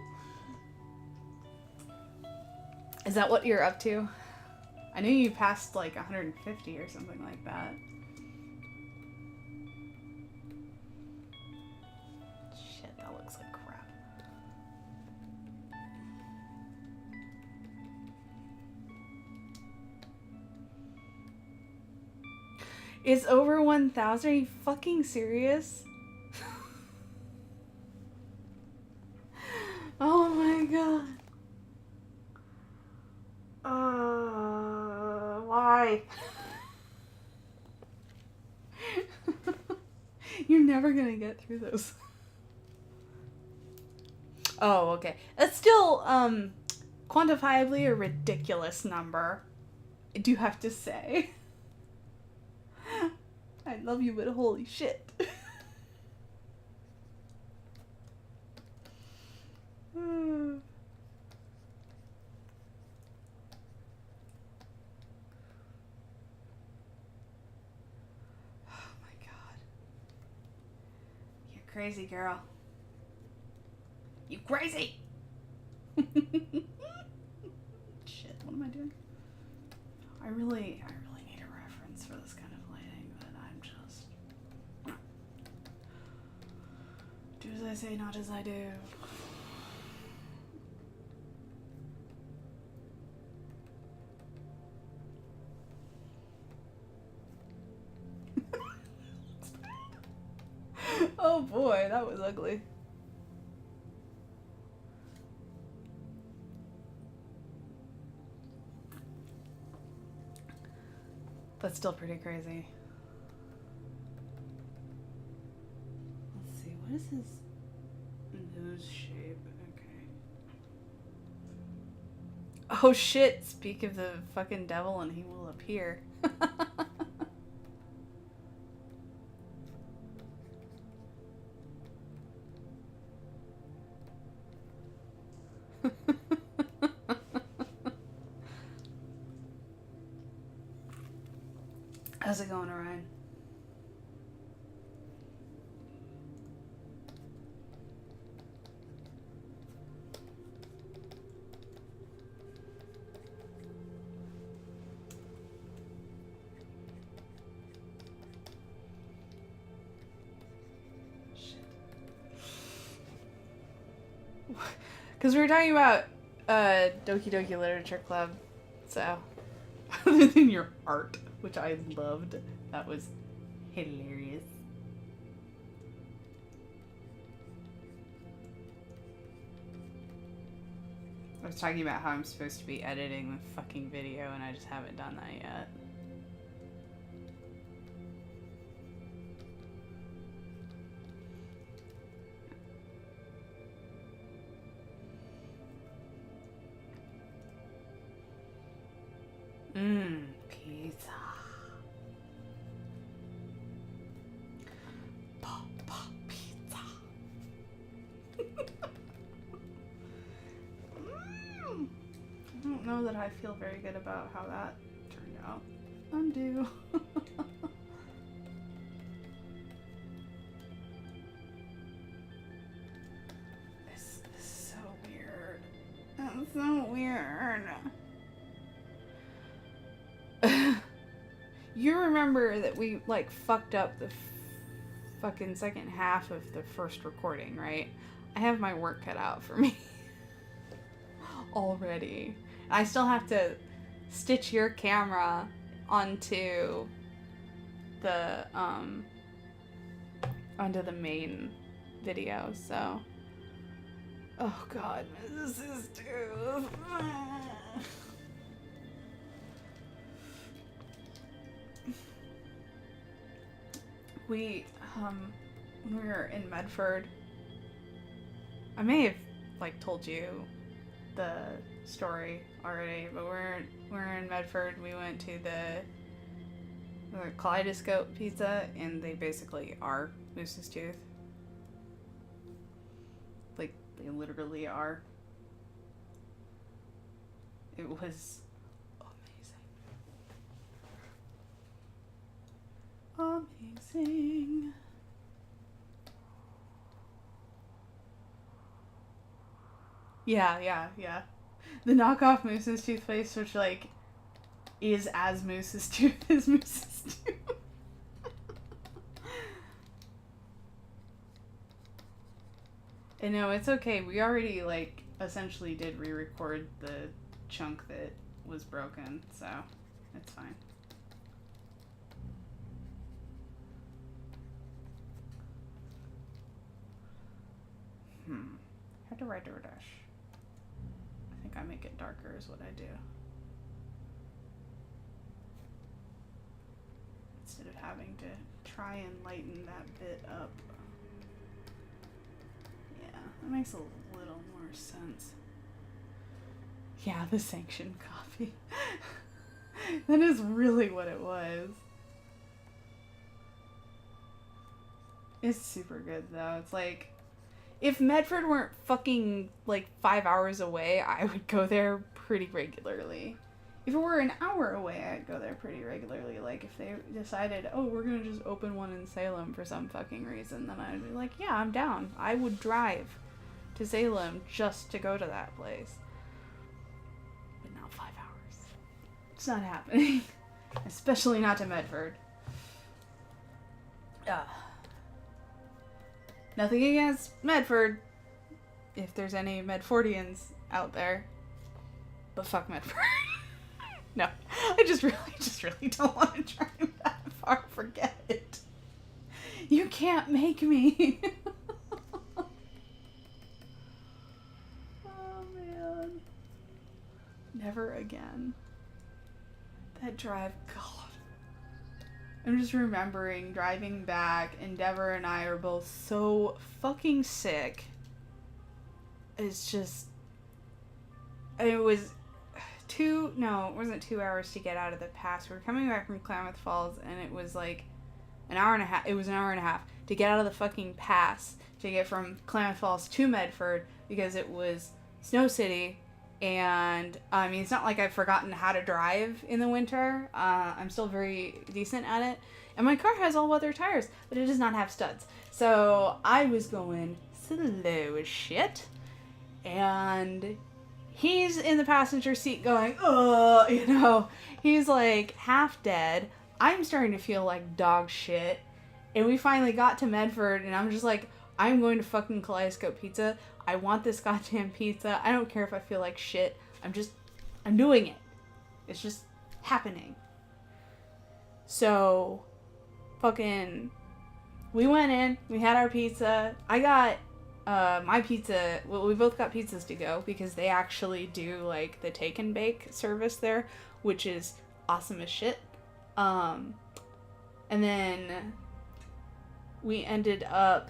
Is that what you're up to? I knew you passed like 150 or something like that. Shit, that looks like crap. It's over 1,000? Are you fucking serious? Oh my god. Why? You're never gonna get through those. Oh, okay. That's still, quantifiably a ridiculous number, I do have to say. I love you, but holy shit. Crazy girl. You crazy! Shit, what am I doing? I really need a reference for this kind of lighting, but I'm just... Do as I say, not as I do. Oh boy, that was ugly. That's still pretty crazy. Let's see, what is his nose shape? Okay. Oh shit, speak of the fucking devil and he will appear. How's it going, Orion? Because we were talking about Doki Doki Literature Club, so other than your art, which I loved, that was hilarious. I was talking about how I'm supposed to be editing the fucking video and I just haven't done that yet. know that I feel very good about how that turned out. Undo. This is so weird. That's so weird. You remember that we, like, fucked up the fucking second half of the first recording, right? I have my work cut out for me. Already. I still have to stitch your camera onto the main video, so. Oh god, this is too. When we were in Medford, I may have, like, told you the story already, but we're in Medford. We went to the Kaleidoscope Pizza, and they basically are Moose's Tooth. Like, they literally are. It was amazing. Yeah. The knockoff Moose's Tooth place, which, like, is as Moose's Tooth as Moose's Tooth. And no, it's okay. We already, like, essentially did re-record the chunk that was broken, so it's fine. Had to write DoorDash. I think I make it darker is what I do. Instead of having to try and lighten that bit up. Yeah, that makes a little more sense. Yeah, the sanctioned coffee. That is really what it was. It's super good though. It's like, if Medford weren't fucking, like, 5 hours away, I would go there pretty regularly. If it were an hour away, I'd go there pretty regularly. Like, if they decided, oh, we're gonna just open one in Salem for some fucking reason, then I'd be like, yeah, I'm down. I would drive to Salem just to go to that place. But not 5 hours. It's not happening. Especially not to Medford. Nothing against Medford, if there's any Medfordians out there, but fuck Medford. No, I just really don't want to drive that far. Forget it. You can't make me. Oh man, never again. That drive, God. I'm just remembering driving back, and Deborah and I are both so fucking sick. It's just, it was it wasn't 2 hours to get out of the pass. We were coming back from Klamath Falls, and it was like an hour and a half. It was an hour and a half to get out of the fucking pass to get from Klamath Falls to Medford, because it was Snow City. And, I mean, it's not like I've forgotten how to drive in the winter. I'm still very decent at it. And my car has all-weather tires, but it does not have studs. So, I was going slow as shit. And he's in the passenger seat going, he's like half dead. I'm starting to feel like dog shit. And we finally got to Medford, and I'm just like, I'm going to fucking Kaleidoscope Pizza. I want this goddamn pizza. I don't care if I feel like shit. I'm doing it. It's just happening. So, fucking, we went in, we had our pizza. I got my pizza. Well, we both got pizzas to go because they actually do, like, the take and bake service there, which is awesome as shit. And then we ended up,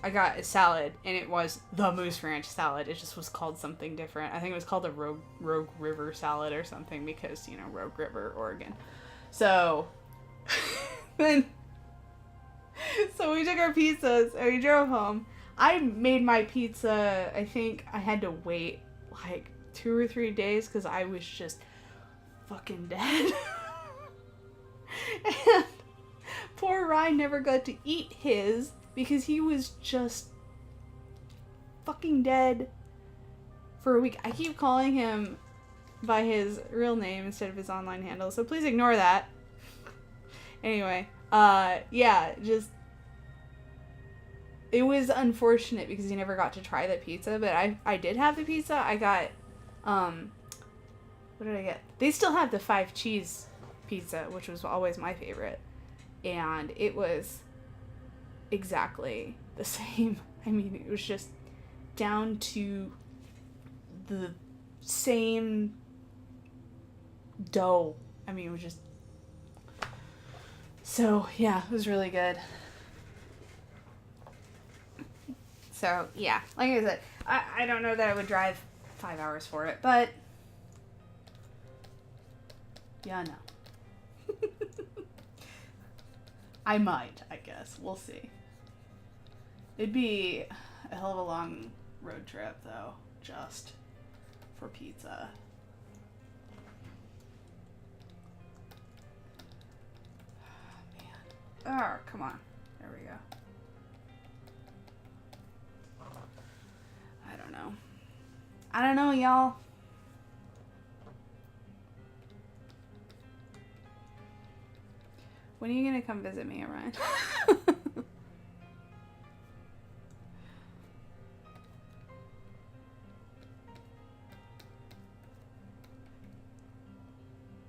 I got a salad, and it was the Moose Ranch salad. It just was called something different. I think it was called a Rogue River salad or something because, Rogue River, Oregon. So, so we took our pizzas, and we drove home. I made my pizza, I think I had to wait, like, 2 or 3 days because I was just fucking dead. And poor Ryan never got to eat his because he was just fucking dead for a week. I keep calling him by his real name instead of his online handle, so please ignore that. Anyway, yeah, just it was unfortunate because he never got to try the pizza, but I did have the pizza. I got what did I get? They still have the 5 cheese pizza, which was always my favorite, and it was exactly the same. I mean, it was just down to the same dough. I mean, it was just so, yeah, it was really good. So, yeah, like I said, I don't know that I would drive 5 hours for it, but yeah, no. I might, I guess. We'll see. It'd be a hell of a long road trip, though, just for pizza. Man. Oh, come on. There we go. I don't know, y'all. When are you gonna come visit me, Orion?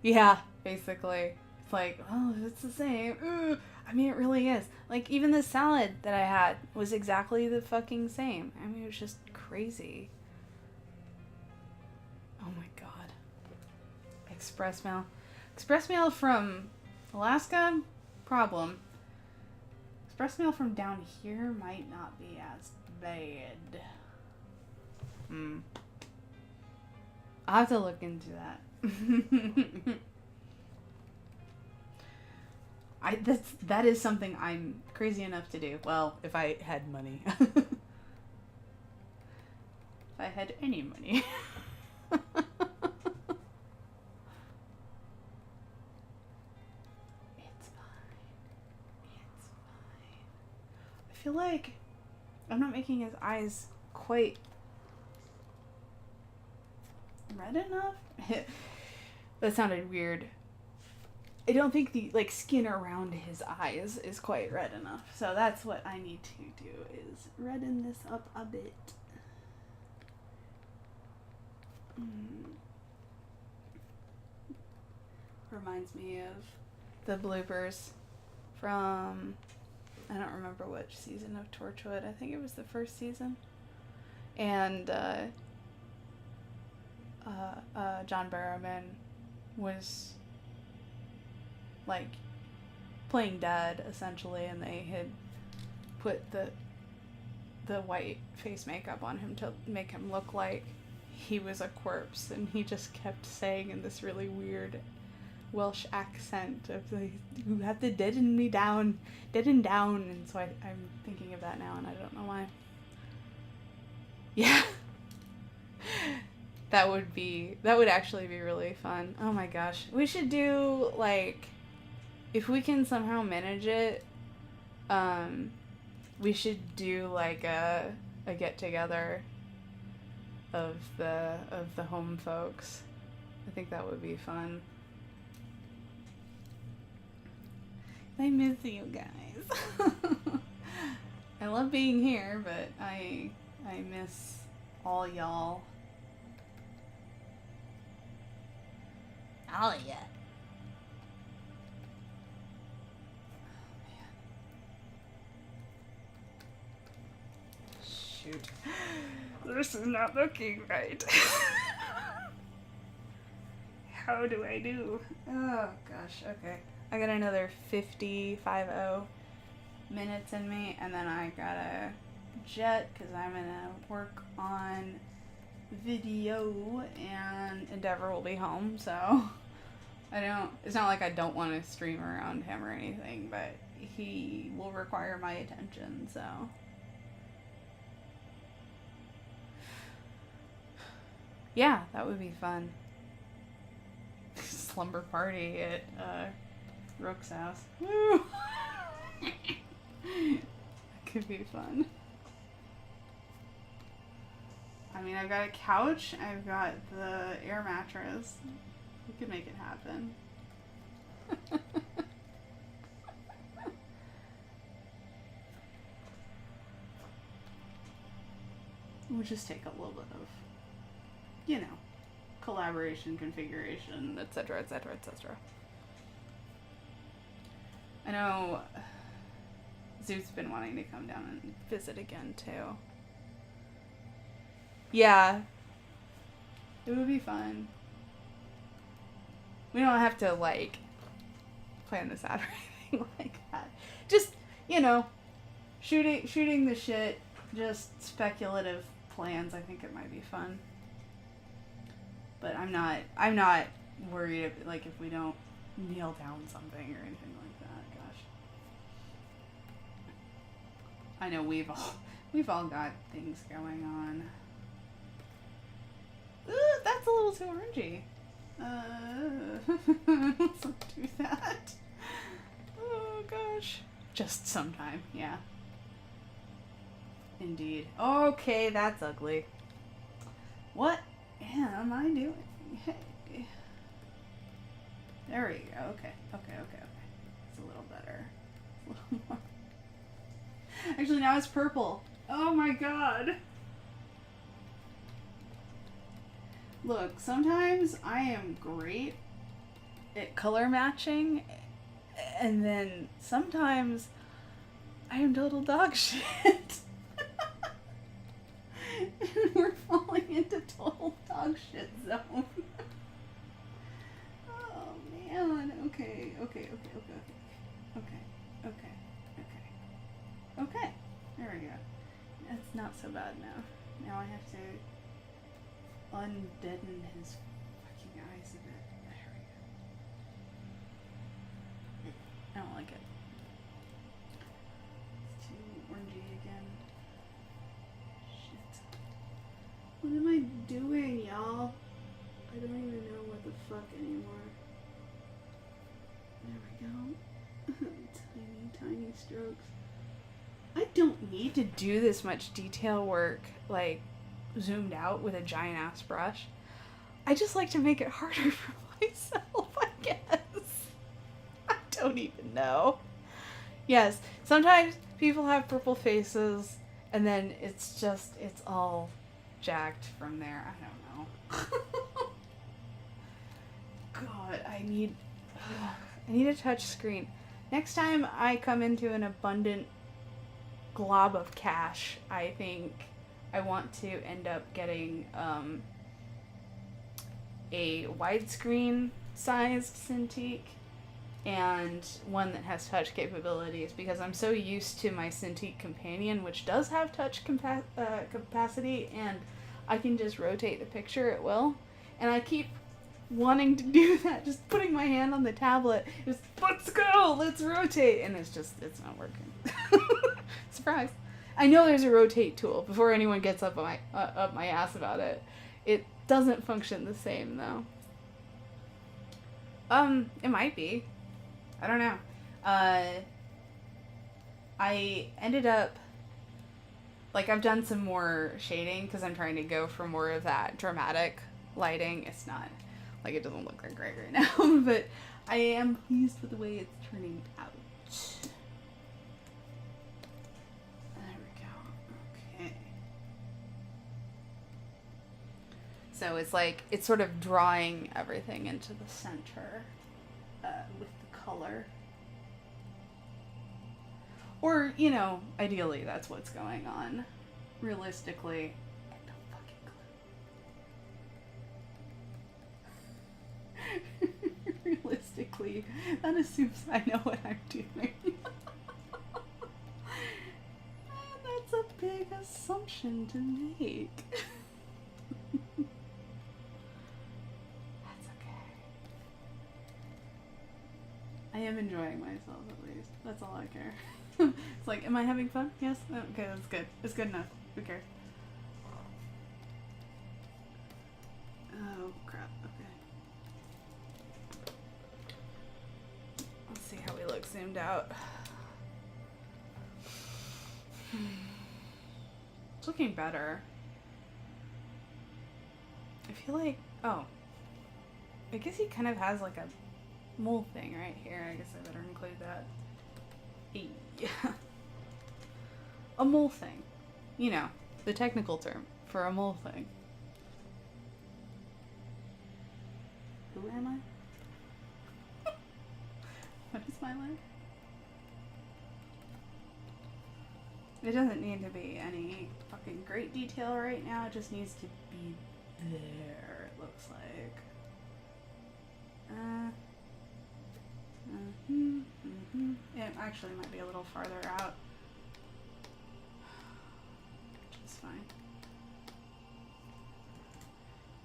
Yeah, basically. It's like, oh, it's the same. Ugh. I mean, it really is. Like, even the salad that I had was exactly the fucking same. I mean, it was just crazy. Oh my god. Express mail. Express mail from Alaska? Problem. Express mail from down here might not be as bad. I'll have to look into that. That is something I'm crazy enough to do. Well, if I had money. If I had any money. It's fine. It's fine. I feel like I'm not making his eyes quite red enough. That sounded weird. I don't think the skin around his eyes is quite red enough. So that's what I need to do, is redden this up a bit. Reminds me of the bloopers from, I don't remember which season of Torchwood. I think it was the first season. And John Barrowman was playing dead essentially, and they had put the white face makeup on him to make him look like he was a corpse, and he just kept saying in this really weird Welsh accent of you have to deaden me down, and so I'm thinking of that now, and I don't know why. Yeah. That would actually be really fun. Oh my gosh. We should do, if we can somehow manage it, we should do, a get-together of the home folks. I think that would be fun. I miss you guys. I love being here, but I miss all y'all. Oh, yeah. Oh, man. Shoot. This is not looking right. How do I do? Oh, gosh. Okay. I got another 50 minutes in me, and then I gotta jet, because I'm gonna work on video, and Endeavor will be home, so it's not like I don't want to stream around him or anything, but he will require my attention, so Yeah, that would be fun. Slumber party at Rook's house. Woo! That could be fun. I mean, I've got a couch, I've got the air mattress. We could make it happen. It would just take a little bit of, you know, collaboration, configuration, etc., etc., etc. I know Zoot's been wanting to come down and visit again, too. Yeah. It would be fun. We don't have to, like, plan this out or anything like that. Just, you know, shooting the shit, just speculative plans. I think it might be fun. But I'm not worried if, like, if we don't nail down something or anything like that. Gosh. I know we've all got things going on. That's a little too orangey. Let's not do that. Oh gosh. Just sometime, yeah. Indeed. Okay, that's ugly. What am I doing? Hey. There we go. Okay. It's a little better. A little more. Actually, now it's purple. Oh my god. Look, sometimes I am great at color matching, and then sometimes I am total dog shit. We're falling into total dog shit zone. Oh man. Okay. There we go. That's not so bad now. Now I have to undeaden his fucking eyes a bit. There we go. I don't like it. It's too orangey again. Shit. What am I doing, y'all? I don't even know what the fuck anymore. There we go. Tiny strokes. I don't need to do this much detail work, like, zoomed out with a giant ass brush. I just like to make it harder for myself, I guess. I don't even know. Yes, sometimes people have purple faces and then it's all jacked from there. I don't know. God, I need a touch screen. Next time I come into an abundant glob of cash, I think I want to end up getting a widescreen sized Cintiq and one that has touch capabilities, because I'm so used to my Cintiq Companion, which does have touch capacity, and I can just rotate the picture at will. And I keep wanting to do that, just putting my hand on the tablet, just let's go, let's rotate, and it's not working. Surprise. I know there's a rotate tool before anyone gets up my ass about it. It doesn't function the same though. It might be. I don't know. I ended up, like, I've done some more shading because I'm trying to go for more of that dramatic lighting. It's not, like, it doesn't look like great right now, but I am pleased with the way it's turning out. So it's like, it's sort of drawing everything into the center with the color. Or, you know, ideally that's what's going on. Realistically, I don't fucking clue. Realistically, that assumes I know what I'm doing. That's a big assumption to make. I am enjoying myself, at least. That's all I care. It's like, am I having fun? Yes? Okay, that's good. It's good enough. Who cares? zoomed out. It's looking better. I feel like, oh, I guess he kind of has like a mole thing right here. I guess I better include that. Yeah. A mole thing. You know, the technical term for a mole thing. Who am I? What is my life? It doesn't need to be any fucking great detail right now. It just needs to be there, it looks like. It actually might be a little farther out. Which is fine.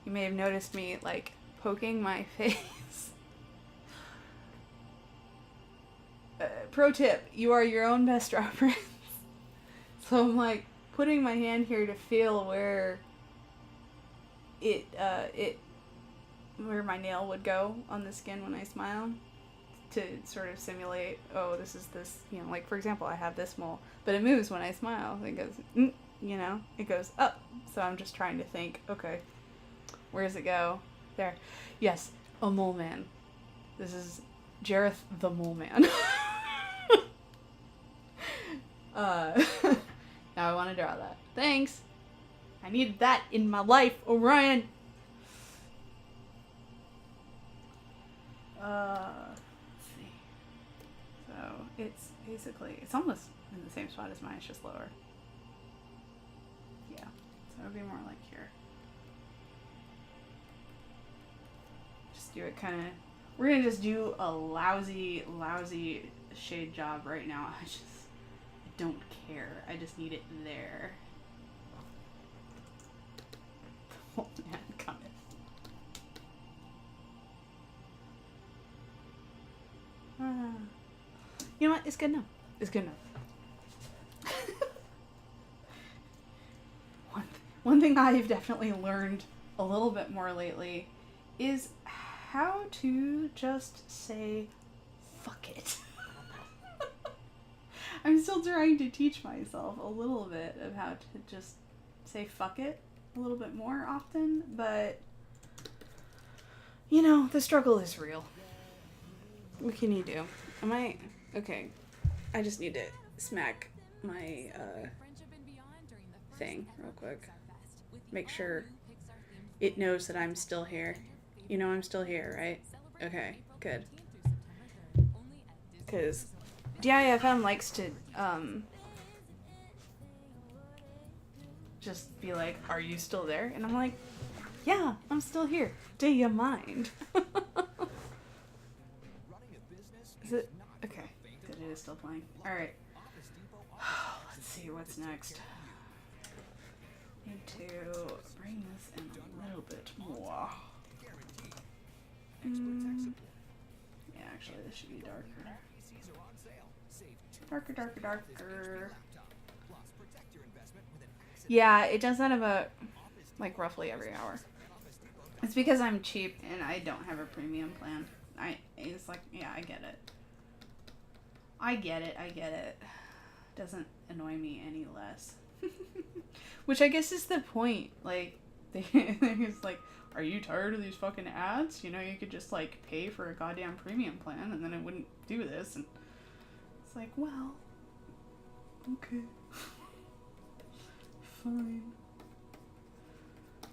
You may have noticed me, like, poking my face. Pro tip, you are your own best reference. So I'm like putting my hand here to feel where where my nail would go on the skin when I smile, to sort of simulate, oh, this is this, you know, like for example, I have this mole, but it moves when I smile. It goes, you know, it goes up. So I'm just trying to think, okay, where does it go? There. Yes, a mole man. This is Jareth the mole man. Now I want to draw that. Thanks. I needed that in my life, Orion. Let's see. So it's basically, it's almost in the same spot as mine, it's just lower. Yeah. So it would be more like here. Just do it kind of, we're going to just do a lousy shade job right now. I don't care. I just need it there. Oh man, come in. You know what? It's good enough. It's good enough. One thing I've definitely learned a little bit more lately is how to just say fuck it. I'm still trying to teach myself a little bit of how to just say fuck it a little bit more often, but you know, the struggle is real. What can you do? Okay, I just need to smack my thing real quick. Make sure it knows that I'm still here. You know I'm still here, right? Okay, good. Because DIFM likes to just be like, are you still there? And I'm like, yeah, I'm still here. Do you mind? Is it? Okay, good, it is still playing. Alright. Let's see what's next. Need to bring this in a little bit more. Yeah, actually this should be darker. Darker. Yeah, it does that about, like, roughly every hour. It's because I'm cheap and I don't have a premium plan. It's like, yeah, I get it. Doesn't annoy me any less. Which I guess is the point. Like, it's like, are you tired of these fucking ads? You know, you could just, like, pay for a goddamn premium plan and then it wouldn't do this. And it's like, well, okay. Fine.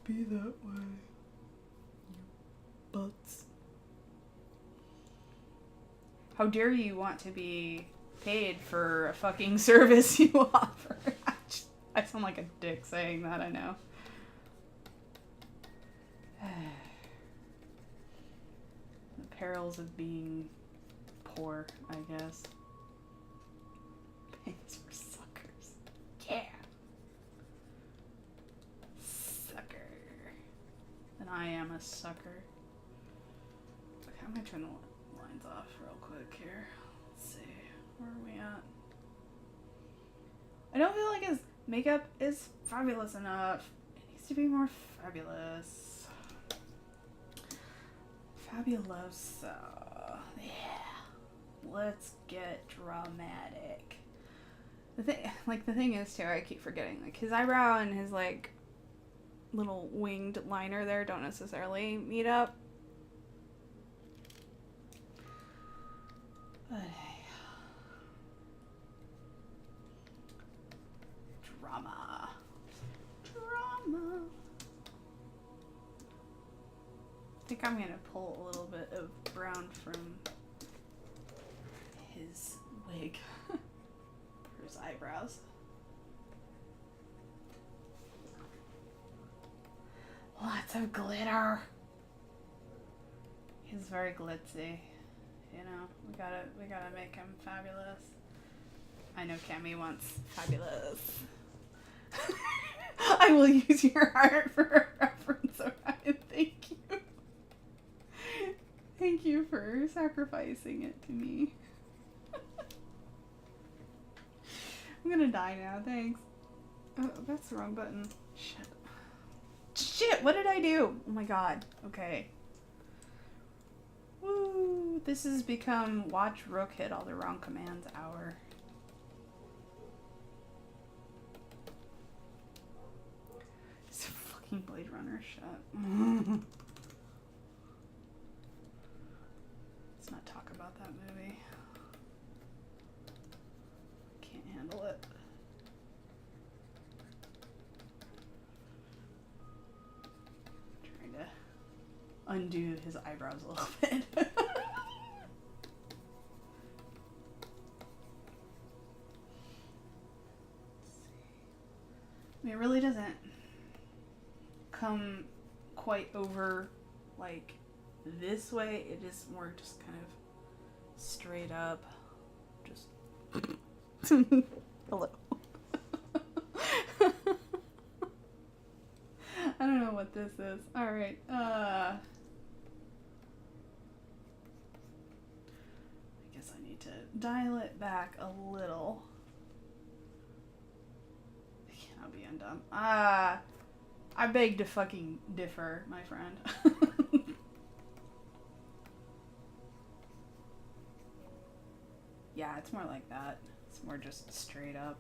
Be that way. Butts. How dare you want to be paid for a fucking service you offer? I sound like a dick saying that, I know. The perils of being poor, I guess. Pays for suckers. Yeah. Sucker. And I am a sucker. Okay, I'm gonna turn the lines off real quick here. Let's see. Where are we at? I don't feel like his makeup is fabulous enough. It needs to be more fabulous. Fabulosa. Yeah. let's get dramatic. The thing is too, I keep forgetting, like, his eyebrow and his, like, little winged liner there don't necessarily meet up. But hey. Drama. Drama. I think I'm gonna pull a little bit of brown from his wig for his eyebrows. Lots of glitter. He's very glitzy. You know, we gotta make him fabulous. I know Cammy wants fabulous. I will use your art for a reference, Orion. Thank you. Thank you for sacrificing it to me. I'm gonna die now, thanks. Oh, that's the wrong button. Shit. Shit, what did I do? Oh my god. Okay. Woo. This has become watch Rook hit all the wrong commands hour. It's a fucking Blade Runner shit. Let's not talk about that movie. Can't handle it. Trying to undo his eyebrows a little bit. I mean, it really doesn't come quite over like this way. It is more just kind of straight up. Just hello. I don't know what this is. Alright, I guess I need to dial it back a little. It cannot be undone. I beg to fucking differ, my friend. Yeah, it's more like that. It's more just straight up.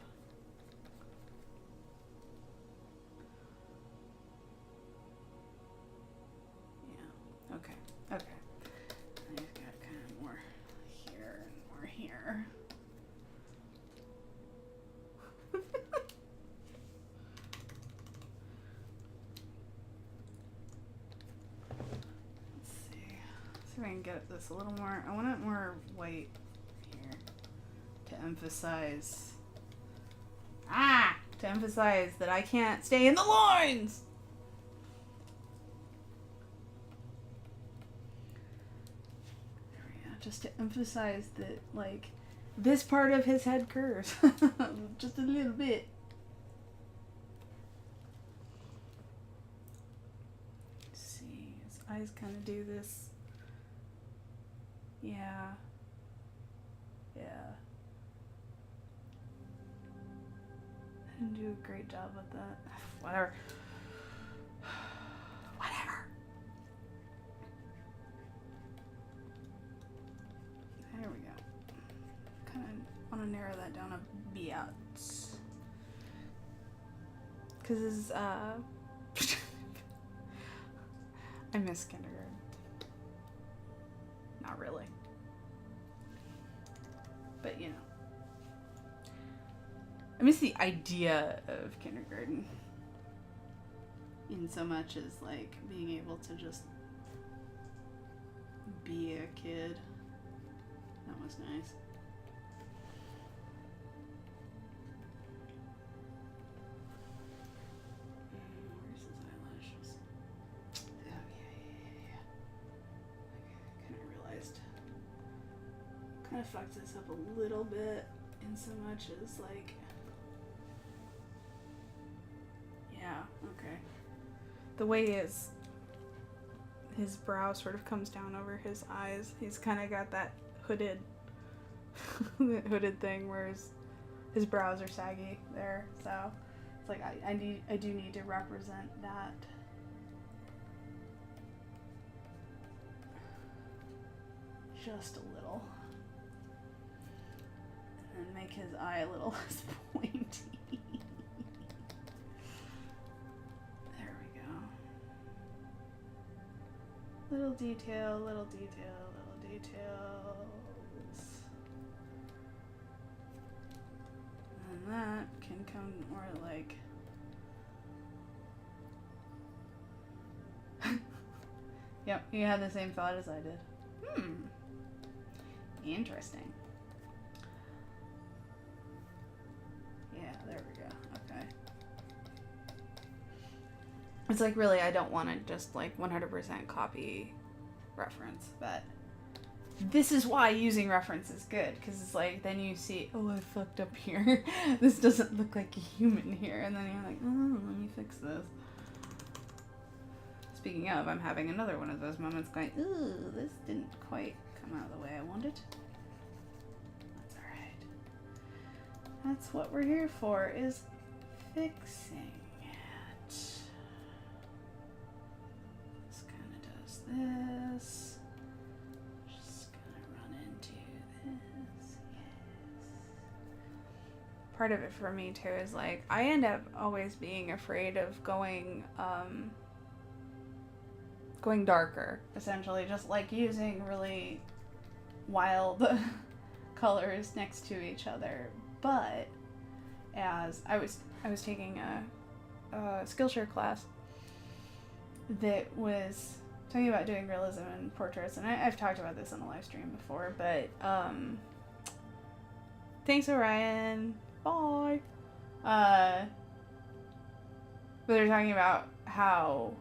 Yeah, okay, okay. I just got kind of more here and more here. Let's see if I can get this a little more. I want it more white here to emphasize. To emphasize that I can't stay in the lines! There we go. Just to emphasize that, like, this part of his head curves. Just a little bit. Let's see. His eyes kind of do this. Yeah. Yeah. I didn't do a great job with that. Whatever. Whatever. There we go. Kind of want to narrow that down a bit. Because his, I miss kindergarten. Not really. But, you know. I miss the idea of kindergarten in so much as, like, being able to just be a kid. That was nice. Where's his eyelashes? Oh, yeah. I kind of realized. Kind of fucked this up a little bit in so much as, like, yeah, okay. The way his brow sort of comes down over his eyes. He's kind of got that hooded thing where his brows are saggy there. So it's like I do need to represent that. Just a little. make his eye a little less pointy. There we go. Little detail, little detail, little details. And that can come more like... Yep, you had the same thought as I did. Interesting. Yeah, there we go. Okay. It's like, really, I don't want to just like 100% copy reference, but this is why using reference is good, because it's like, then you see, oh, I fucked up here. This doesn't look like a human here, and then you're like, oh, let me fix this. Speaking of, I'm having another one of those moments going, ooh, this didn't quite come out the way I wanted. That's alright. That's what we're here for, is fixing it. This kind of does this. Just gonna run into this. Yes. Part of it for me too is like, I end up always being afraid of going darker, essentially, just like using really wild colors next to each other. But as I was taking a Skillshare class that was talking about doing realism in portraits, and I've talked about this on a live stream before, but thanks, Orion. Bye. But they're talking about how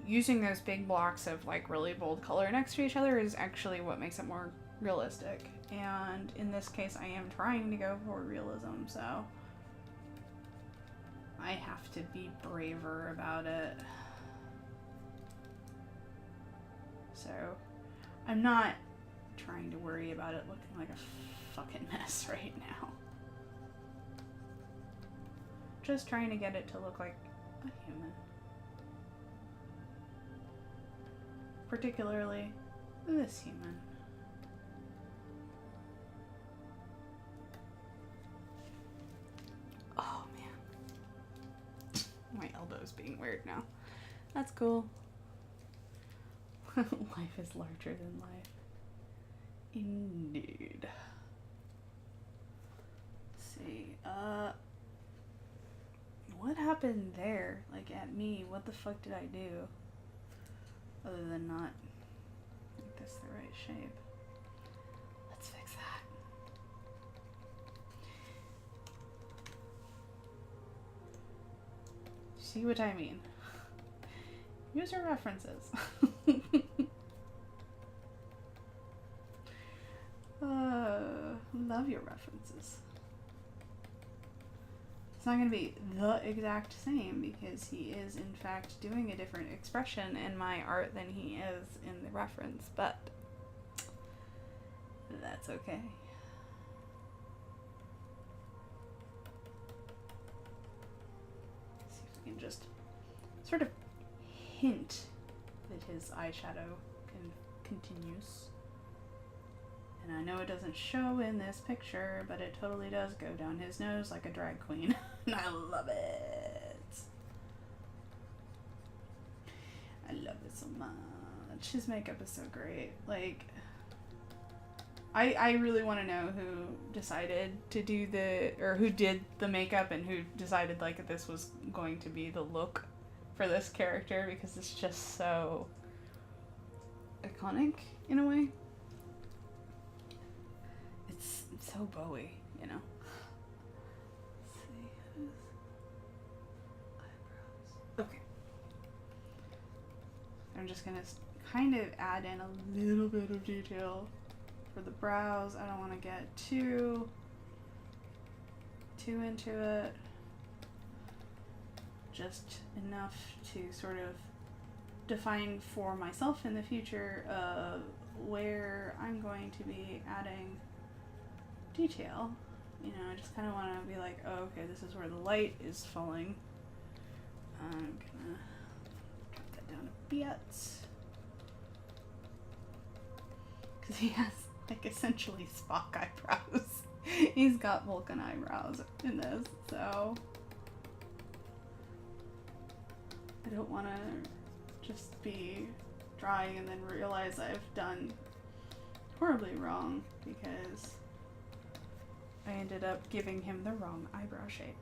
using those big blocks of like really bold color next to each other is actually what makes it more realistic. And in this case, I am trying to go for realism, so I have to be braver about it. So I'm not trying to worry about it looking like a fucking mess right now. Just trying to get it to look like a human. Particularly this human. Oh man. My elbow's being weird now. That's cool. Life is larger than life. Indeed. Let's see. What happened there? Like at me, what the fuck did I do? Other than not make this the right shape. Let's fix that. See what I mean? Use your references. Love your references. It's not going to be the exact same because he is in fact doing a different expression in my art than he is in the reference, but that's okay. See if we can just sort of hint that his eyeshadow continues. And I know it doesn't show in this picture, but it totally does go down his nose like a drag queen. And I love it. I love it so much. His makeup is so great. Like, I really want to know who decided to do who did the makeup and who decided like that this was going to be the look for this character, because it's just so iconic in a way. It's so Bowie, you know. Let's see his eyebrows. Okay. I'm just gonna kind of add in a little bit of detail for the brows. I don't want to get too into it. Just enough to sort of define for myself in the future where I'm going to be adding detail. You know, I just kind of want to be like, oh, okay, this is where the light is falling. I'm gonna drop that down a bit. Because he has like essentially Spock eyebrows. He's got Vulcan eyebrows in this, so I don't want to just be drawing and then realize I've done horribly wrong because I ended up giving him the wrong eyebrow shape.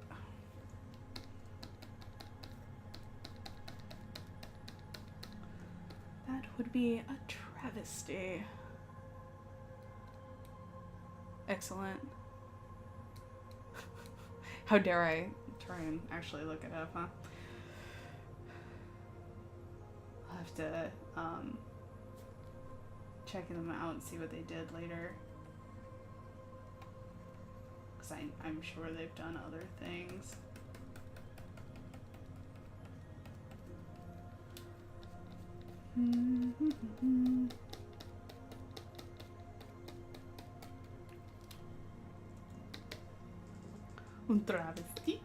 That would be a travesty. Excellent. How dare I try and actually look it up, huh? I'll have to check them out and see what they did later. Because I'm sure they've done other things. Un travesti.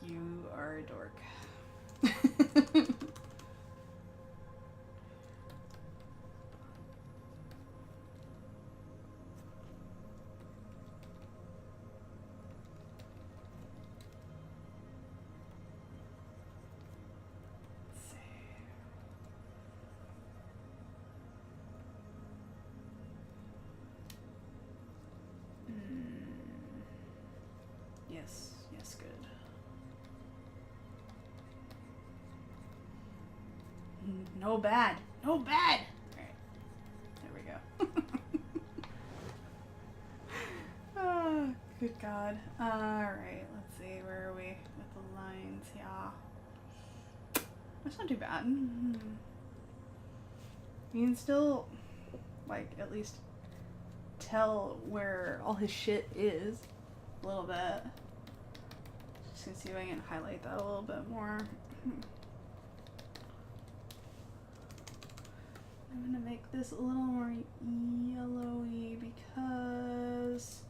You are a dork. Yes, good. No bad. No bad! Alright. There we go. Oh, good God. Alright, let's see. Where are we with the lines? Yeah. That's not too bad. You can still, like, at least tell where all his shit is a little bit. Just gonna see if I can highlight that a little bit more. I'm gonna make this a little more yellowy because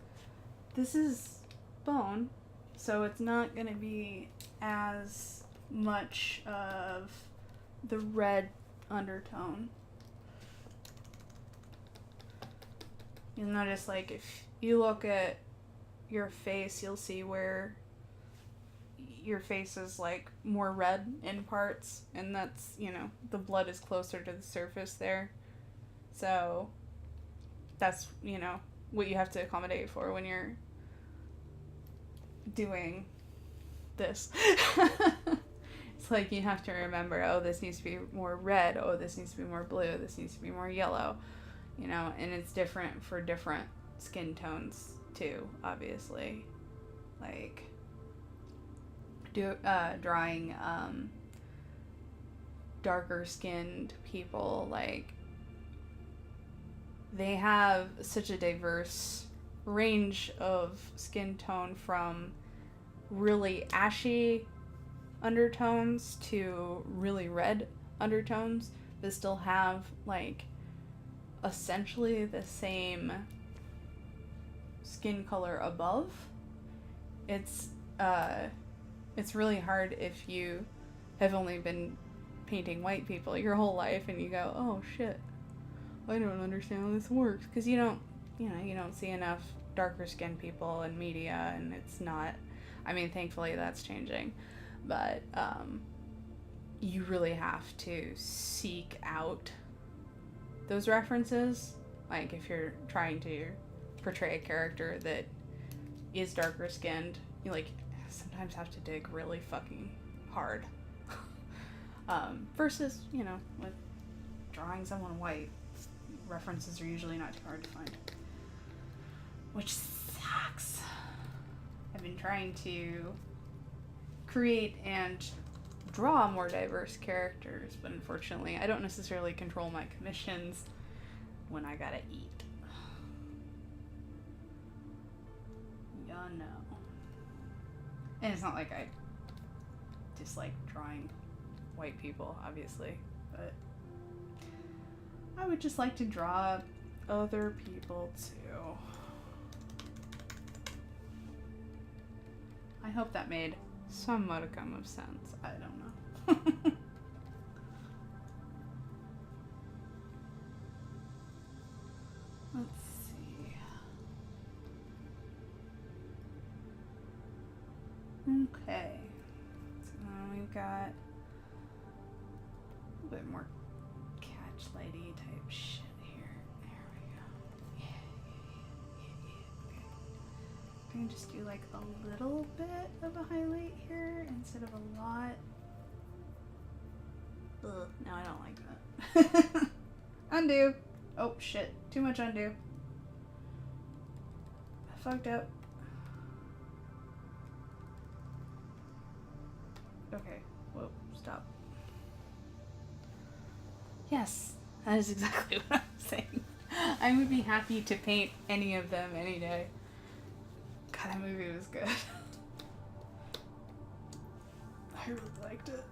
this is bone, so it's not gonna be as much of the red undertone. You'll notice, like, if you look at your face, you'll see where your face is, like, more red in parts, and that's, you know, the blood is closer to the surface there. So that's, you know, what you have to accommodate for when you're doing this. It's like you have to remember, oh, this needs to be more red, oh, this needs to be more blue, this needs to be more yellow, you know, and it's different for different skin tones too, obviously. Like, drawing darker skinned people, like, they have such a diverse range of skin tone, from really ashy undertones to really red undertones, but still have, like, essentially the same skin color above. It's really hard if you have only been painting white people your whole life and you go, oh shit, I don't understand how this works, because you don't see enough darker skinned people in media, and it's not, I mean, thankfully that's changing, but you really have to seek out those references. Like, if you're trying to portray a character that is darker skinned, you, like, sometimes have to dig really fucking hard. Versus, you know, with drawing someone white, references are usually not too hard to find. Which sucks. I've been trying to create and draw more diverse characters, but unfortunately I don't necessarily control my commissions when I gotta eat. Yeah, no. And it's not like I dislike drawing white people, obviously, but I would just like to draw other people too. I hope that made some modicum of sense. I don't know. Let's see. Okay. So now we've got a bit more catch lighty type shit here. There we go. Yeah. Okay. I'm gonna just do like a little bit of a highlight here instead of a lot. Ugh, no, I don't like that. Undo. Oh shit, too much undo. I fucked up. Okay, whoa, stop. Yes, that is exactly what I'm saying. I would be happy to paint any of them any day. God, that movie was good. I really liked it.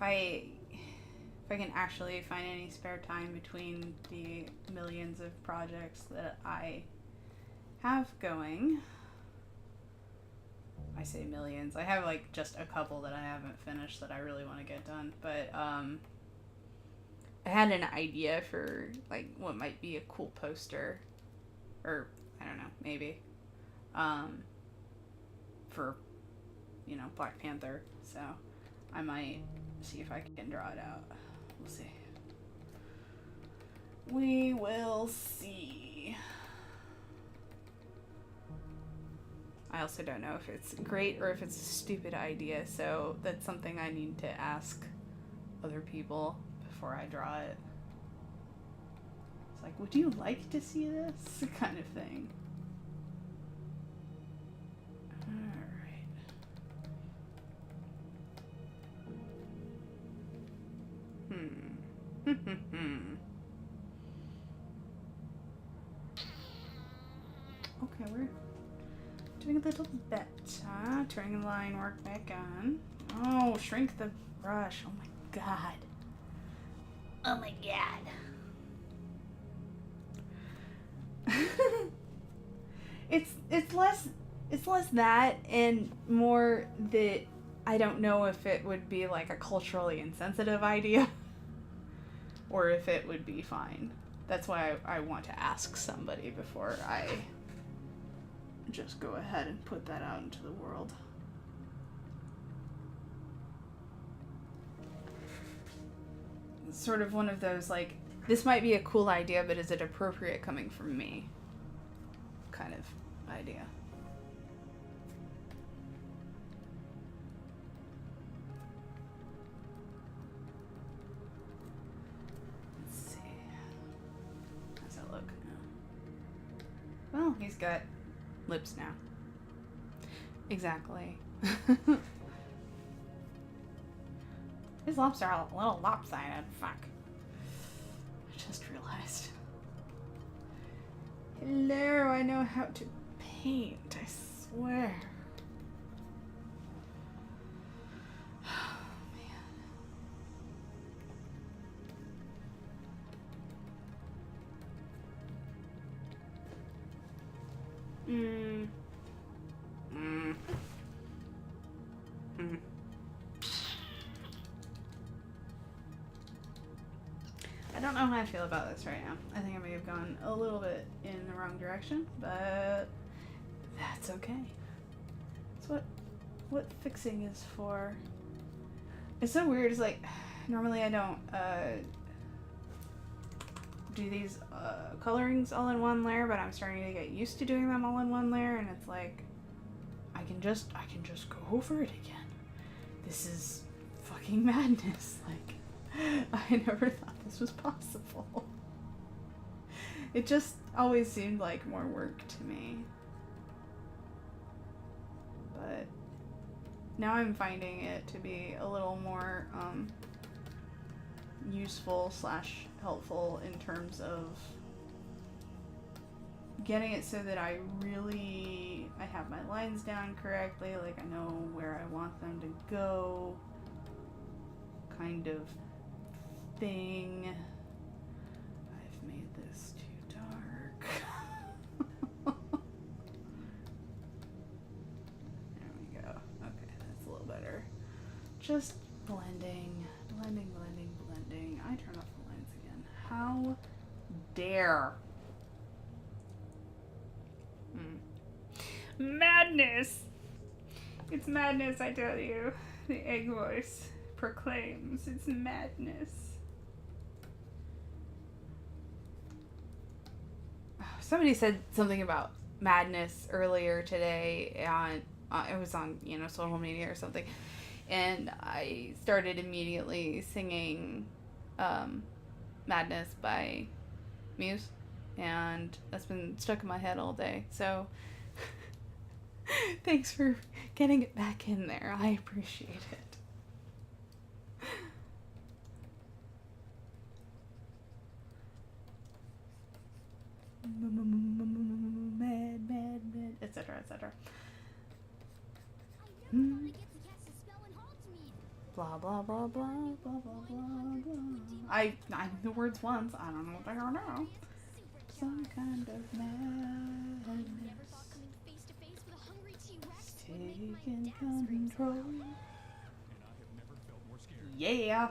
If I can actually find any spare time between the millions of projects that I have going. I say millions. I have like just a couple that I haven't finished that I really want to get done. But I had an idea for like what might be a cool poster, or I don't know, maybe for Black Panther. So I might see if I can draw it out. We'll see. We will see. I also don't know if it's great or if it's a stupid idea, so that's something I need to ask other people before I draw it. It's like, would you like to see this? Kind of thing. Okay, we're doing a little better. Turning the line work back on. Oh, shrink the brush. Oh my god. Oh my god. It's less that and more that I don't know if it would be like a culturally insensitive idea or if it would be fine. That's why I want to ask somebody before I just go ahead and put that out into the world. It's sort of one of those like, this might be a cool idea, but is it appropriate coming from me? Kind of idea. Let's see. How's that look? Well, he's got lips now. Exactly. His lips are a little lopsided. Fuck. I just realized. Hello, I know how to paint, I swear. Oh, man. I don't know how I feel about this right now. I think I may have gone a little bit in the wrong direction, but that's okay. It's what fixing is for. It's so weird. It's like, normally I don't do these colorings all in one layer, but I'm starting to get used to doing them all in one layer, and it's like, I can just go over it again. This is fucking madness. Like, I never thought this was possible. It just always seemed like more work to me. But now I'm finding it to be a little more useful slash helpful in terms of getting it so that I have my lines down correctly, like I know where I want them to go, kind of thing. I've made this too dark. There we go. Okay, that's a little better. Just blending. I turn off the lines again. How dare. Madness! It's madness, I tell you. The egg voice proclaims it's madness. Somebody said something about madness earlier today on it was on, social media or something. And I started immediately singing Madness by Muse. And that's been stuck in my head all day. So thanks for getting it back in there. I appreciate it. Mad, etc., etc. Blah, blah, blah, blah, blah, blah, blah, blah. I knew the words once. I don't know what they are now. Some kind of madness. Taking control. Yeah.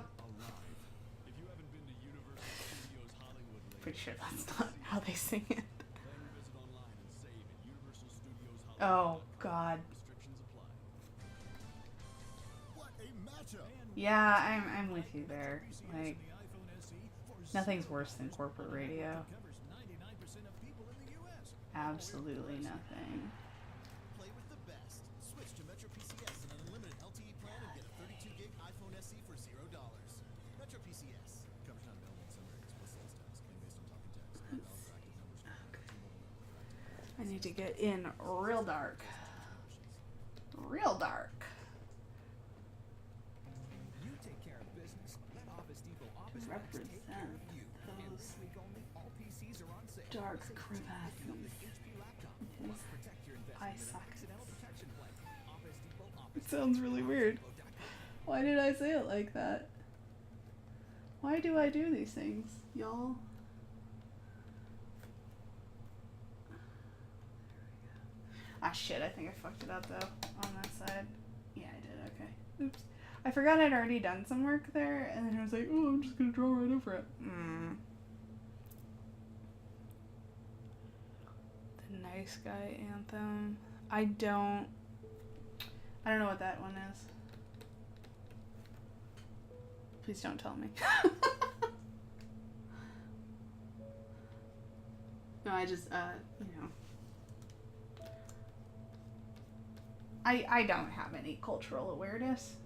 Pretty sure that's not how they sing it. Oh, God. Yeah, I'm with you there. Like, nothing's worse than corporate radio. Absolutely nothing. Play with the best. Switch to Metro PCS and an unlimited LTE plan and get a 32 gig iPhone SE for $0. Metro PCS. Coverage not available in some areas. Plus sales tax. Claim based on talking text. Not valid for active numbers. I need to get in real dark. Real dark. You take care of business. Let Office Depot Office Max take care Represent of you. And those this week only, all PCs are on sale. dark Save crevasses. $250 with HP laptop. His Plus protect your eye investment with an sockets. accidental protection plan. Office Depot It sounds really weird. Depot.com. Why did I say it like that? Why do I do these things, y'all? Ah, shit, I think I fucked it up, though, on that side. Yeah, I did, okay. Oops. I forgot I'd already done some work there, and then I was like, oh, I'm just gonna draw right over it. The Nice Guy Anthem. I don't know what that one is. Please don't tell me. No, I just, I don't have any cultural awareness.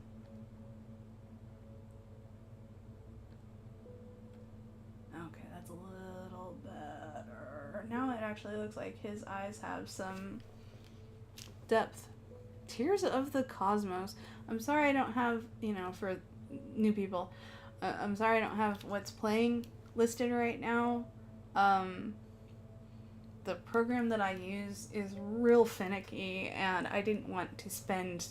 Okay, that's a little better. Now it actually looks like his eyes have some depth. Tears of the Cosmos. I'm sorry I don't have, for new people, I'm sorry I don't have what's playing listed right now. The program that I use is real finicky, and I didn't want to spend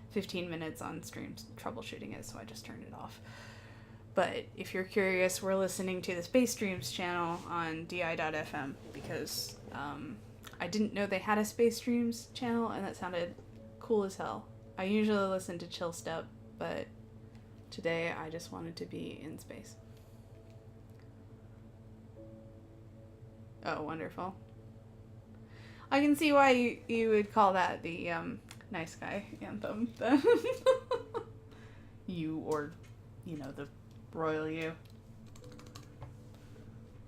15 minutes on streams troubleshooting it, so I just turned it off. But if you're curious, we're listening to the Space Streams channel on di.fm, because I didn't know they had a Space Streams channel, and that sounded cool as hell. I usually listen to Chill Step, but today I just wanted to be in space. Oh, wonderful. I can see why you would call that the Nice Guy Anthem, then. You, or, the royal you.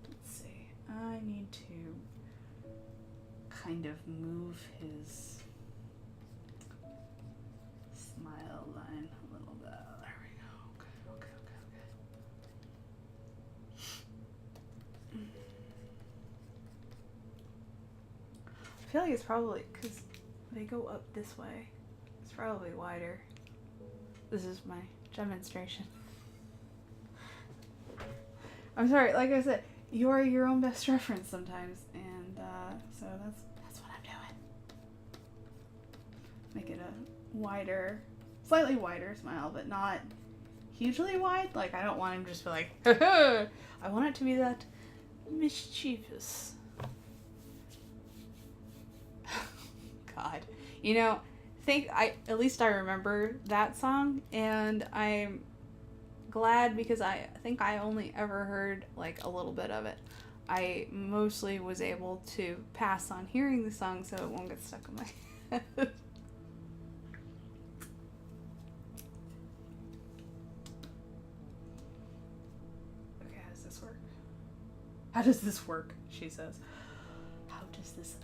Let's see. I need to kind of move his smile line a little bit. There we go. Okay. I feel like it's probably because they go up this way. It's probably wider. This is my demonstration. I'm sorry, like I said, you are your own best reference sometimes, and so that's what I'm doing. Make it a wider, slightly wider smile, but not hugely wide. Like, I don't want him to just be like, I want it to be that mischievous. God. You know, at least I remember that song, and I'm glad because I think I only ever heard like a little bit of it. I mostly was able to pass on hearing the song so it won't get stuck in my head. Okay, how does this work? How does this work? She says. How does this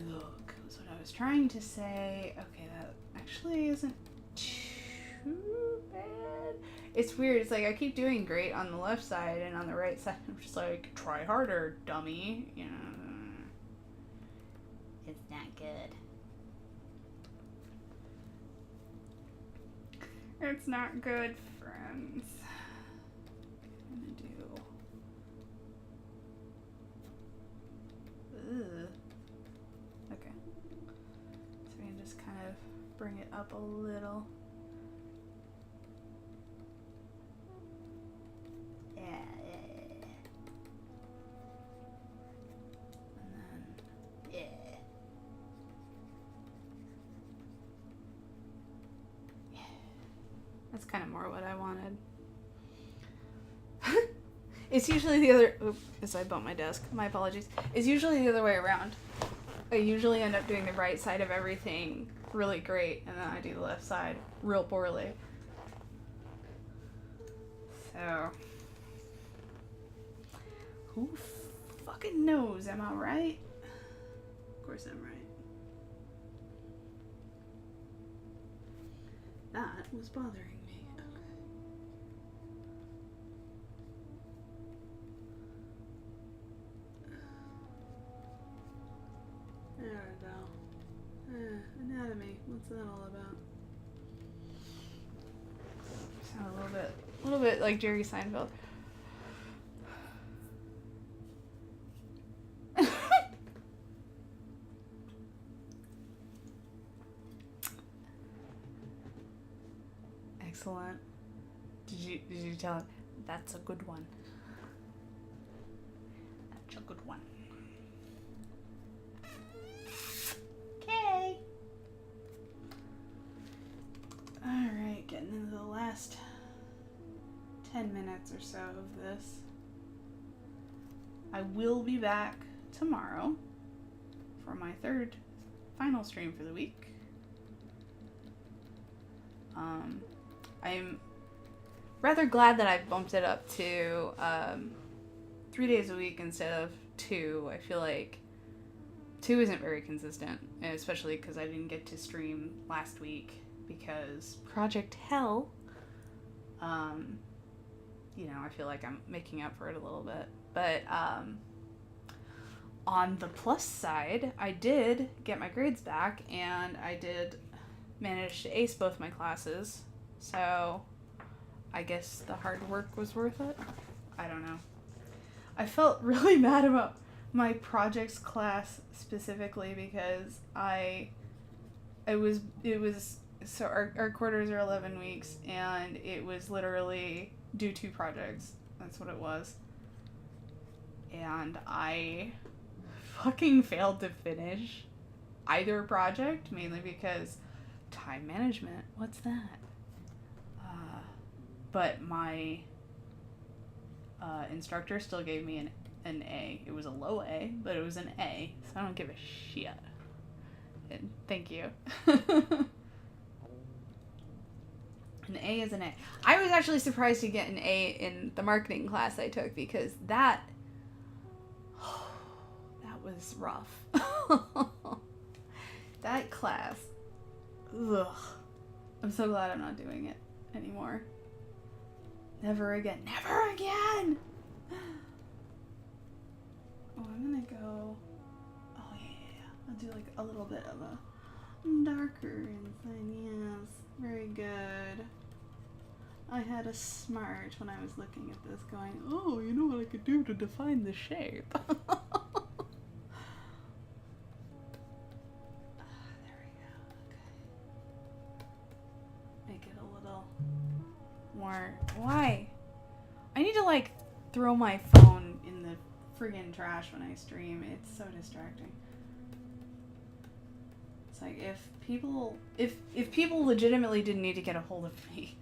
look? Was what I was trying to say. Okay, that actually isn't too bad. It's weird. It's like I keep doing great on the left side, and on the right side, I'm just like, try harder, dummy. You know, it's not good. It's not good, friends. I'm gonna do. Ugh. Okay. So we can just kind of bring it up a little. Yeah. And then, yeah. Yeah. That's kind of more what I wanted. It's usually the other. Oops, as I bumped my desk. My apologies. It's usually the other way around. I usually end up doing the right side of everything really great, and then I do the left side real poorly. So, who fucking knows? Am I right? Of course I'm right. That was bothering me. Okay. There we go. Anatomy. What's that all about? Sound a little bit like Jerry Seinfeld. Excellent. Did you tell him? That's a good one. That's a good one. Okay. Alright, getting into the last 10 minutes or so of this. I will be back tomorrow for my third final stream for the week. I'm rather glad that I bumped it up to 3 days a week instead of 2. I feel like 2 isn't very consistent, especially because I didn't get to stream last week because Project Hell. You know, I feel like I'm making up for it a little bit. But on the plus side, I did get my grades back, and I did manage to ace both my classes. So I guess the hard work was worth it. I don't know. I felt really mad about my projects class specifically because so our quarters are 11 weeks, and it was literally do 2 projects. That's what it was. And I fucking failed to finish either project, mainly because time management. What's that? But my instructor still gave me an A. It was a low A, but it was an A, so I don't give a shit. And thank you. An A is an A. I was actually surprised to get an A in the marketing class I took because that was rough. That class. Ugh. I'm so glad I'm not doing it anymore. Never again. Never again! Oh, I'm gonna go... Oh, yeah. I'll do like a little bit of a darker inside. Yes. Very good. I had a smart when I was looking at this going, oh, you know what I could do to define the shape? There we go. Okay. Make it a little more... Why? I need to, like, throw my phone in the friggin' trash when I stream. It's so distracting. It's like, if people legitimately didn't need to get a hold of me,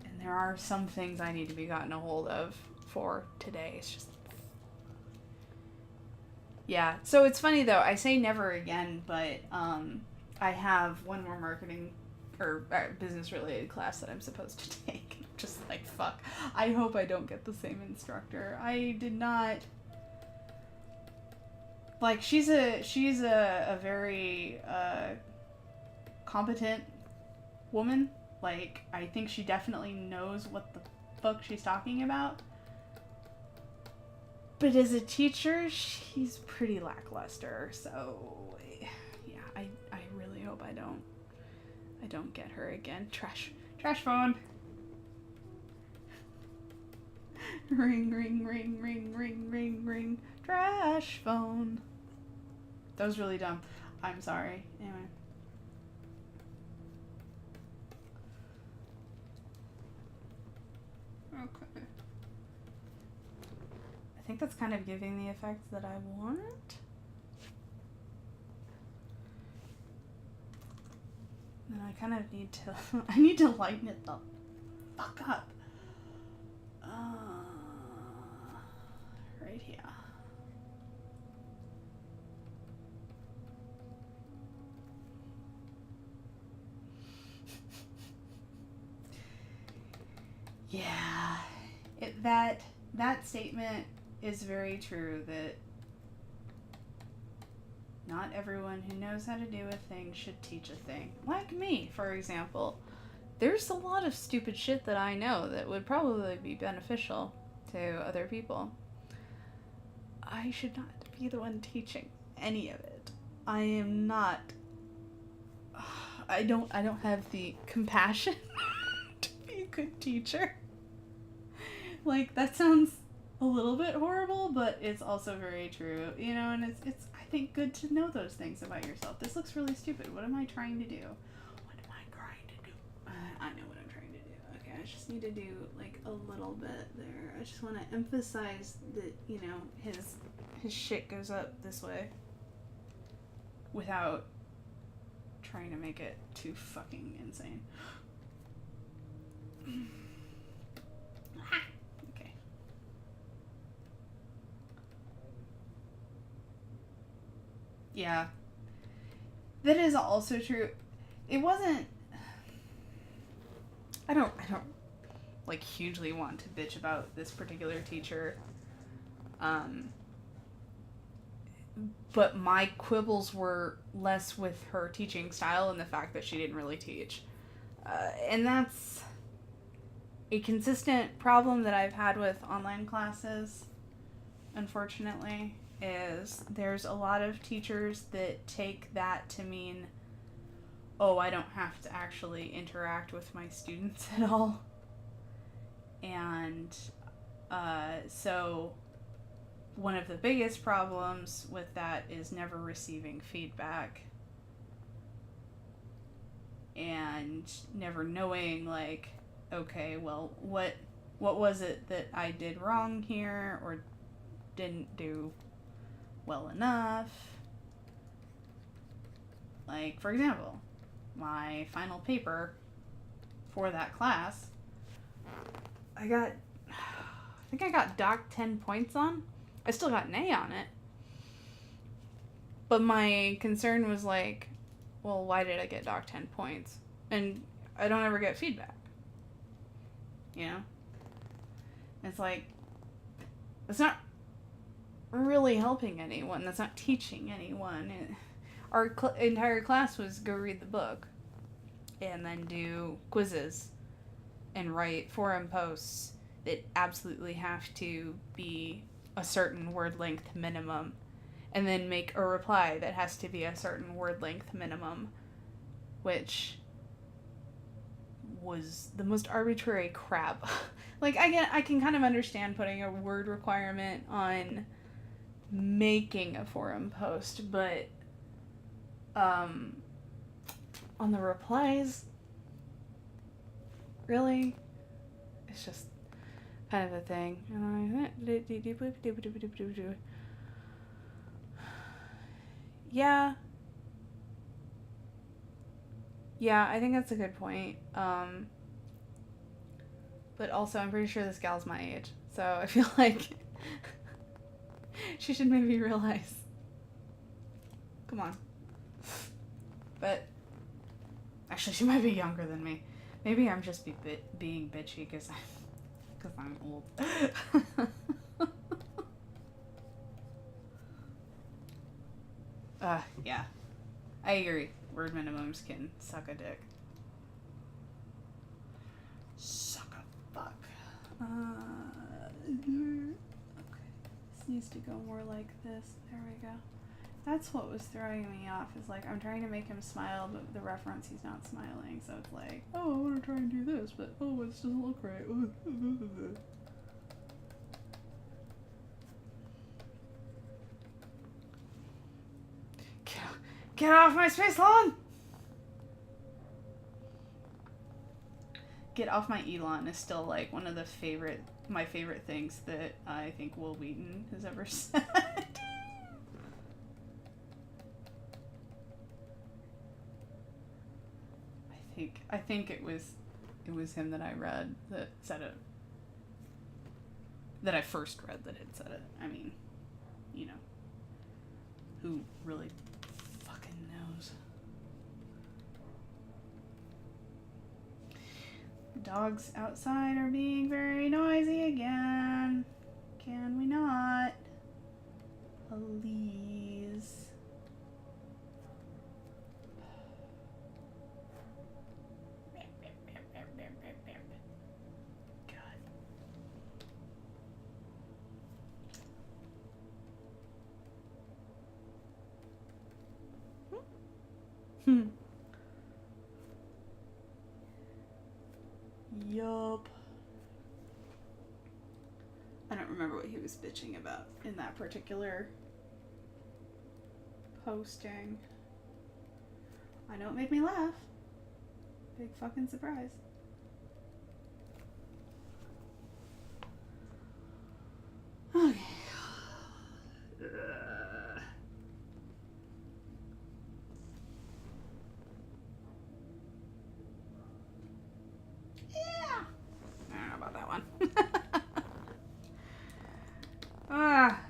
and there are some things I need to be gotten a hold of for today, it's just... Yeah, so it's funny though, I say never again, but I have one more marketing or business related class that I'm supposed to take. I'm just like, fuck, I hope I don't get the same instructor. I did not... Like, she's a very competent woman. Like, I think she definitely knows what the fuck she's talking about. But as a teacher, she's pretty lackluster. So, yeah, I really hope I don't get her again. Trash phone. Ring, ring, ring, ring, ring, ring, ring. Trash phone. That was really dumb. I'm sorry. Anyway. Okay. I think that's kind of giving the effect that I want. And I kind of need to... I need to lighten it the fuck up. Right here. Yeah, that statement is very true, that not everyone who knows how to do a thing should teach a thing. Like me, for example. There's a lot of stupid shit that I know that would probably be beneficial to other people. I should not be the one teaching any of it. I am not... I don't have the compassion to be a good teacher. Like, that sounds a little bit horrible, but it's also very true, you know, and it's I think good to know those things about yourself. This looks really stupid. What am I trying to do? What am I trying to do? I know what I'm trying to do. Okay, I just need to do, like, a little bit there. I just want to emphasize that, you know, his shit goes up this way without trying to make it too fucking insane. Okay. Yeah. That is also true. It wasn't... I don't like hugely want to bitch about this particular teacher. But my quibbles were less with her teaching style and the fact that she didn't really teach. And that's a consistent problem that I've had with online classes, unfortunately, is there's a lot of teachers that take that to mean, oh, I don't have to actually interact with my students at all. And so one of the biggest problems with that is never receiving feedback and never knowing, like, okay, well, what was it that I did wrong here or didn't do well enough? Like, for example, my final paper for that class, I think I got docked 10 points on. I still got an A on it. But my concern was like, well, why did I get docked 10 points? And I don't ever get feedback. You know? It's like, that's not really helping anyone. That's not teaching anyone. Our entire class was go read the book and then do quizzes and write forum posts that absolutely have to be a certain word length minimum, and then make a reply that has to be a certain word length minimum, which was the most arbitrary crap. Like, I can kind of understand putting a word requirement on making a forum post, but on the replies, really, it's just kind of a thing. Yeah, I think that's a good point. But also, I'm pretty sure this gal's my age, so I feel like she should maybe realize. Come on. But actually, she might be younger than me. Maybe I'm just being bitchy because I'm old. Yeah. I agree. Word minimums can suck a dick. Suck a fuck. Okay. This needs to go more like this. There we go. That's what was throwing me off, is like, I'm trying to make him smile, but the reference, he's not smiling, so it's like, oh, I want to try and do this, but oh, it doesn't look right. Get off my space lawn! Get off my Elon is still like one of my favorite things that I think Will Wheaton has ever said. I think it was him that I read that said it. That I first read that had said it. I mean, you know, who really fucking knows? Dogs outside are being very noisy again. Can we not? Please. God. Yup. I don't remember what he was bitching about in that particular posting. I know it made me laugh. Big fucking surprise. Okay.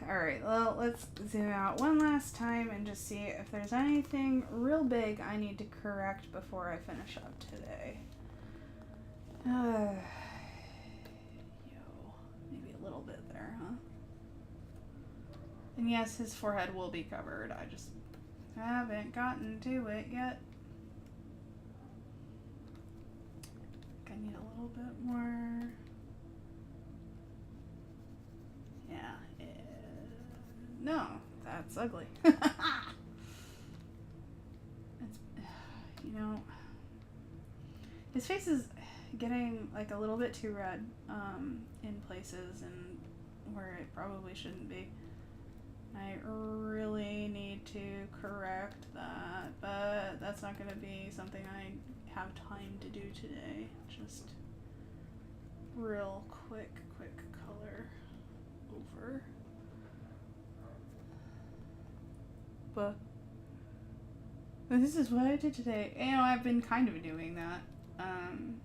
Alright, well, let's zoom out one last time and just see if there's anything real big I need to correct before I finish up today. Yo, maybe a little bit there, huh? And yes, his forehead will be covered. I just haven't gotten to it yet. I need a little bit more. Yeah. No, that's ugly. It's, you know, his face is getting like a little bit too red in places and where it probably shouldn't be. I really need to correct that, but that's not going to be something I have time to do today. Just real quick color over. But this is what I did today. You know, I've been kind of doing that. I'm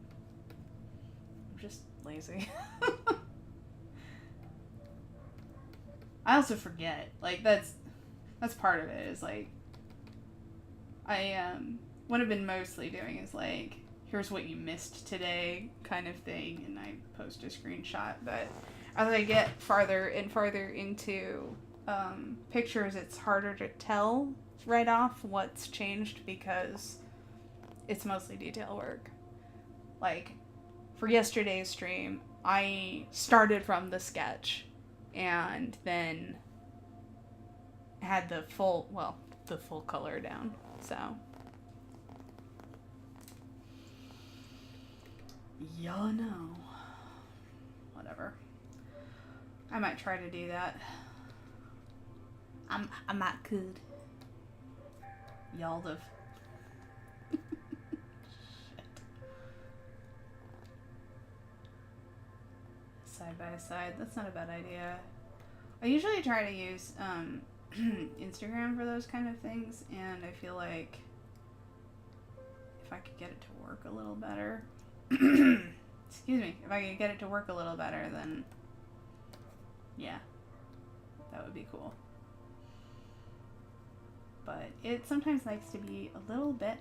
just lazy. I also forget. Like, that's part of it, is like, I what I've been mostly doing is like, here's what you missed today kind of thing, and I post a screenshot. But as I get farther and farther into pictures, it's harder to tell right off what's changed because it's mostly detail work. Like, for yesterday's stream, I started from the sketch and then had the full color down, so. Yeah, no. Whatever. I might try to do that. I might could. Y'all have. Side by side. That's not a bad idea. I usually try to use Instagram for those kind of things, and I feel like if I could get it to work a little better, excuse me, if I could get it to work a little better, then yeah, that would be cool. But it sometimes likes to be a little bit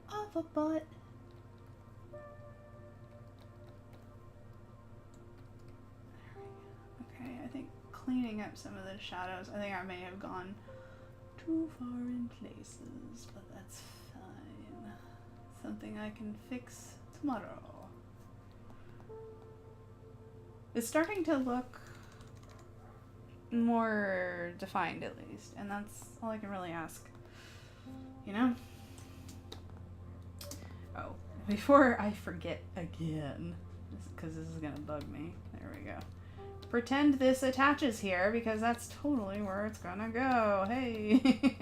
of a butt. Okay, I think cleaning up some of the shadows, I think I may have gone too far in places, but that's fine. Something I can fix tomorrow. It's starting to look more defined, at least, and that's all I can really ask, you know? Oh, before I forget again, because this is gonna bug me, there we go. Pretend this attaches here, because that's totally where it's gonna go. Hey!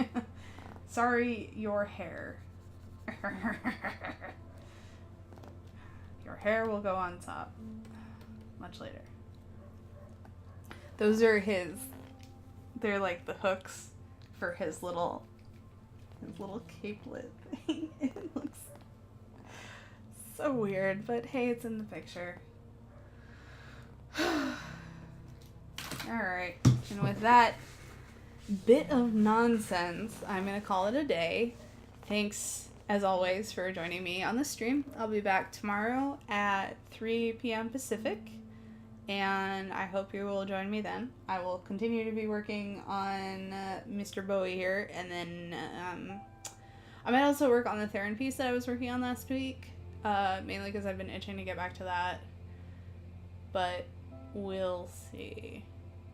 Sorry, your hair. Your hair will go on top. Much later. Those are his. They're like the hooks for his little capelet thing. It looks so weird, but hey, it's in the picture. Alright, and with that bit of nonsense, I'm gonna call it a day. Thanks, as always, for joining me on the stream. I'll be back tomorrow at 3 p.m. Pacific, and I hope you will join me then. I will continue to be working on Mr. Bowie here, and then I might also work on the Theron piece that I was working on last week, mainly because I've been itching to get back to that, but we'll see.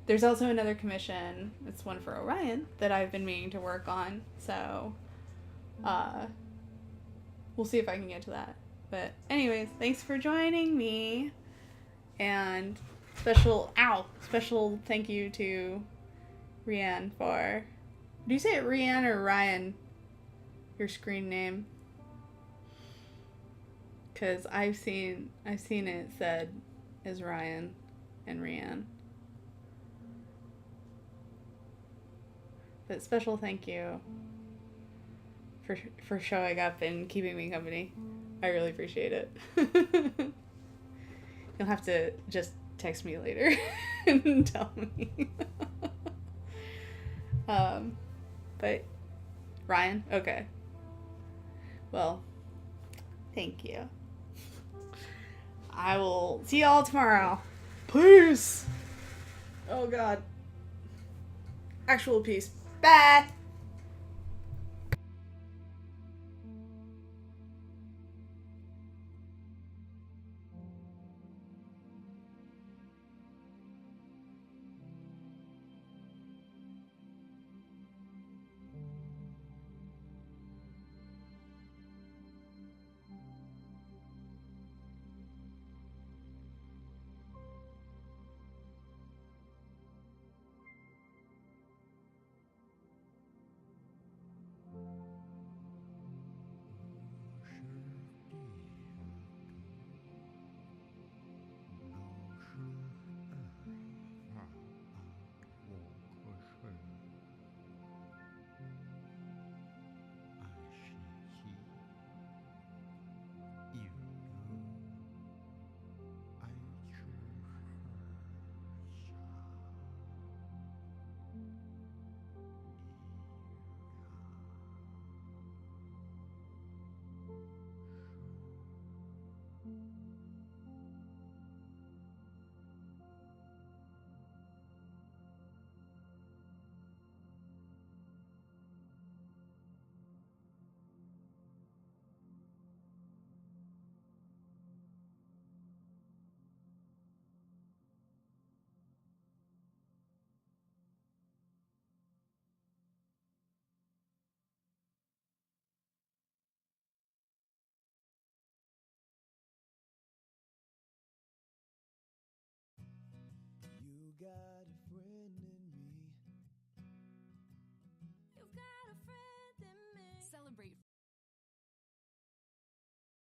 There's also another commission, it's one for Orion, that I've been meaning to work on, so we'll see if I can get to that. But anyways, thanks for joining me, and special thank you to Rian for, do you say it Rian or Ryan, your screen name? Because I've seen it said as Ryan and Rian. But special thank you for showing up and keeping me company. I really appreciate it. You'll have to just text me later and tell me. But Ryan? Okay. Well, thank you. I will see y'all tomorrow. Peace! Oh god. Actual peace. Bye!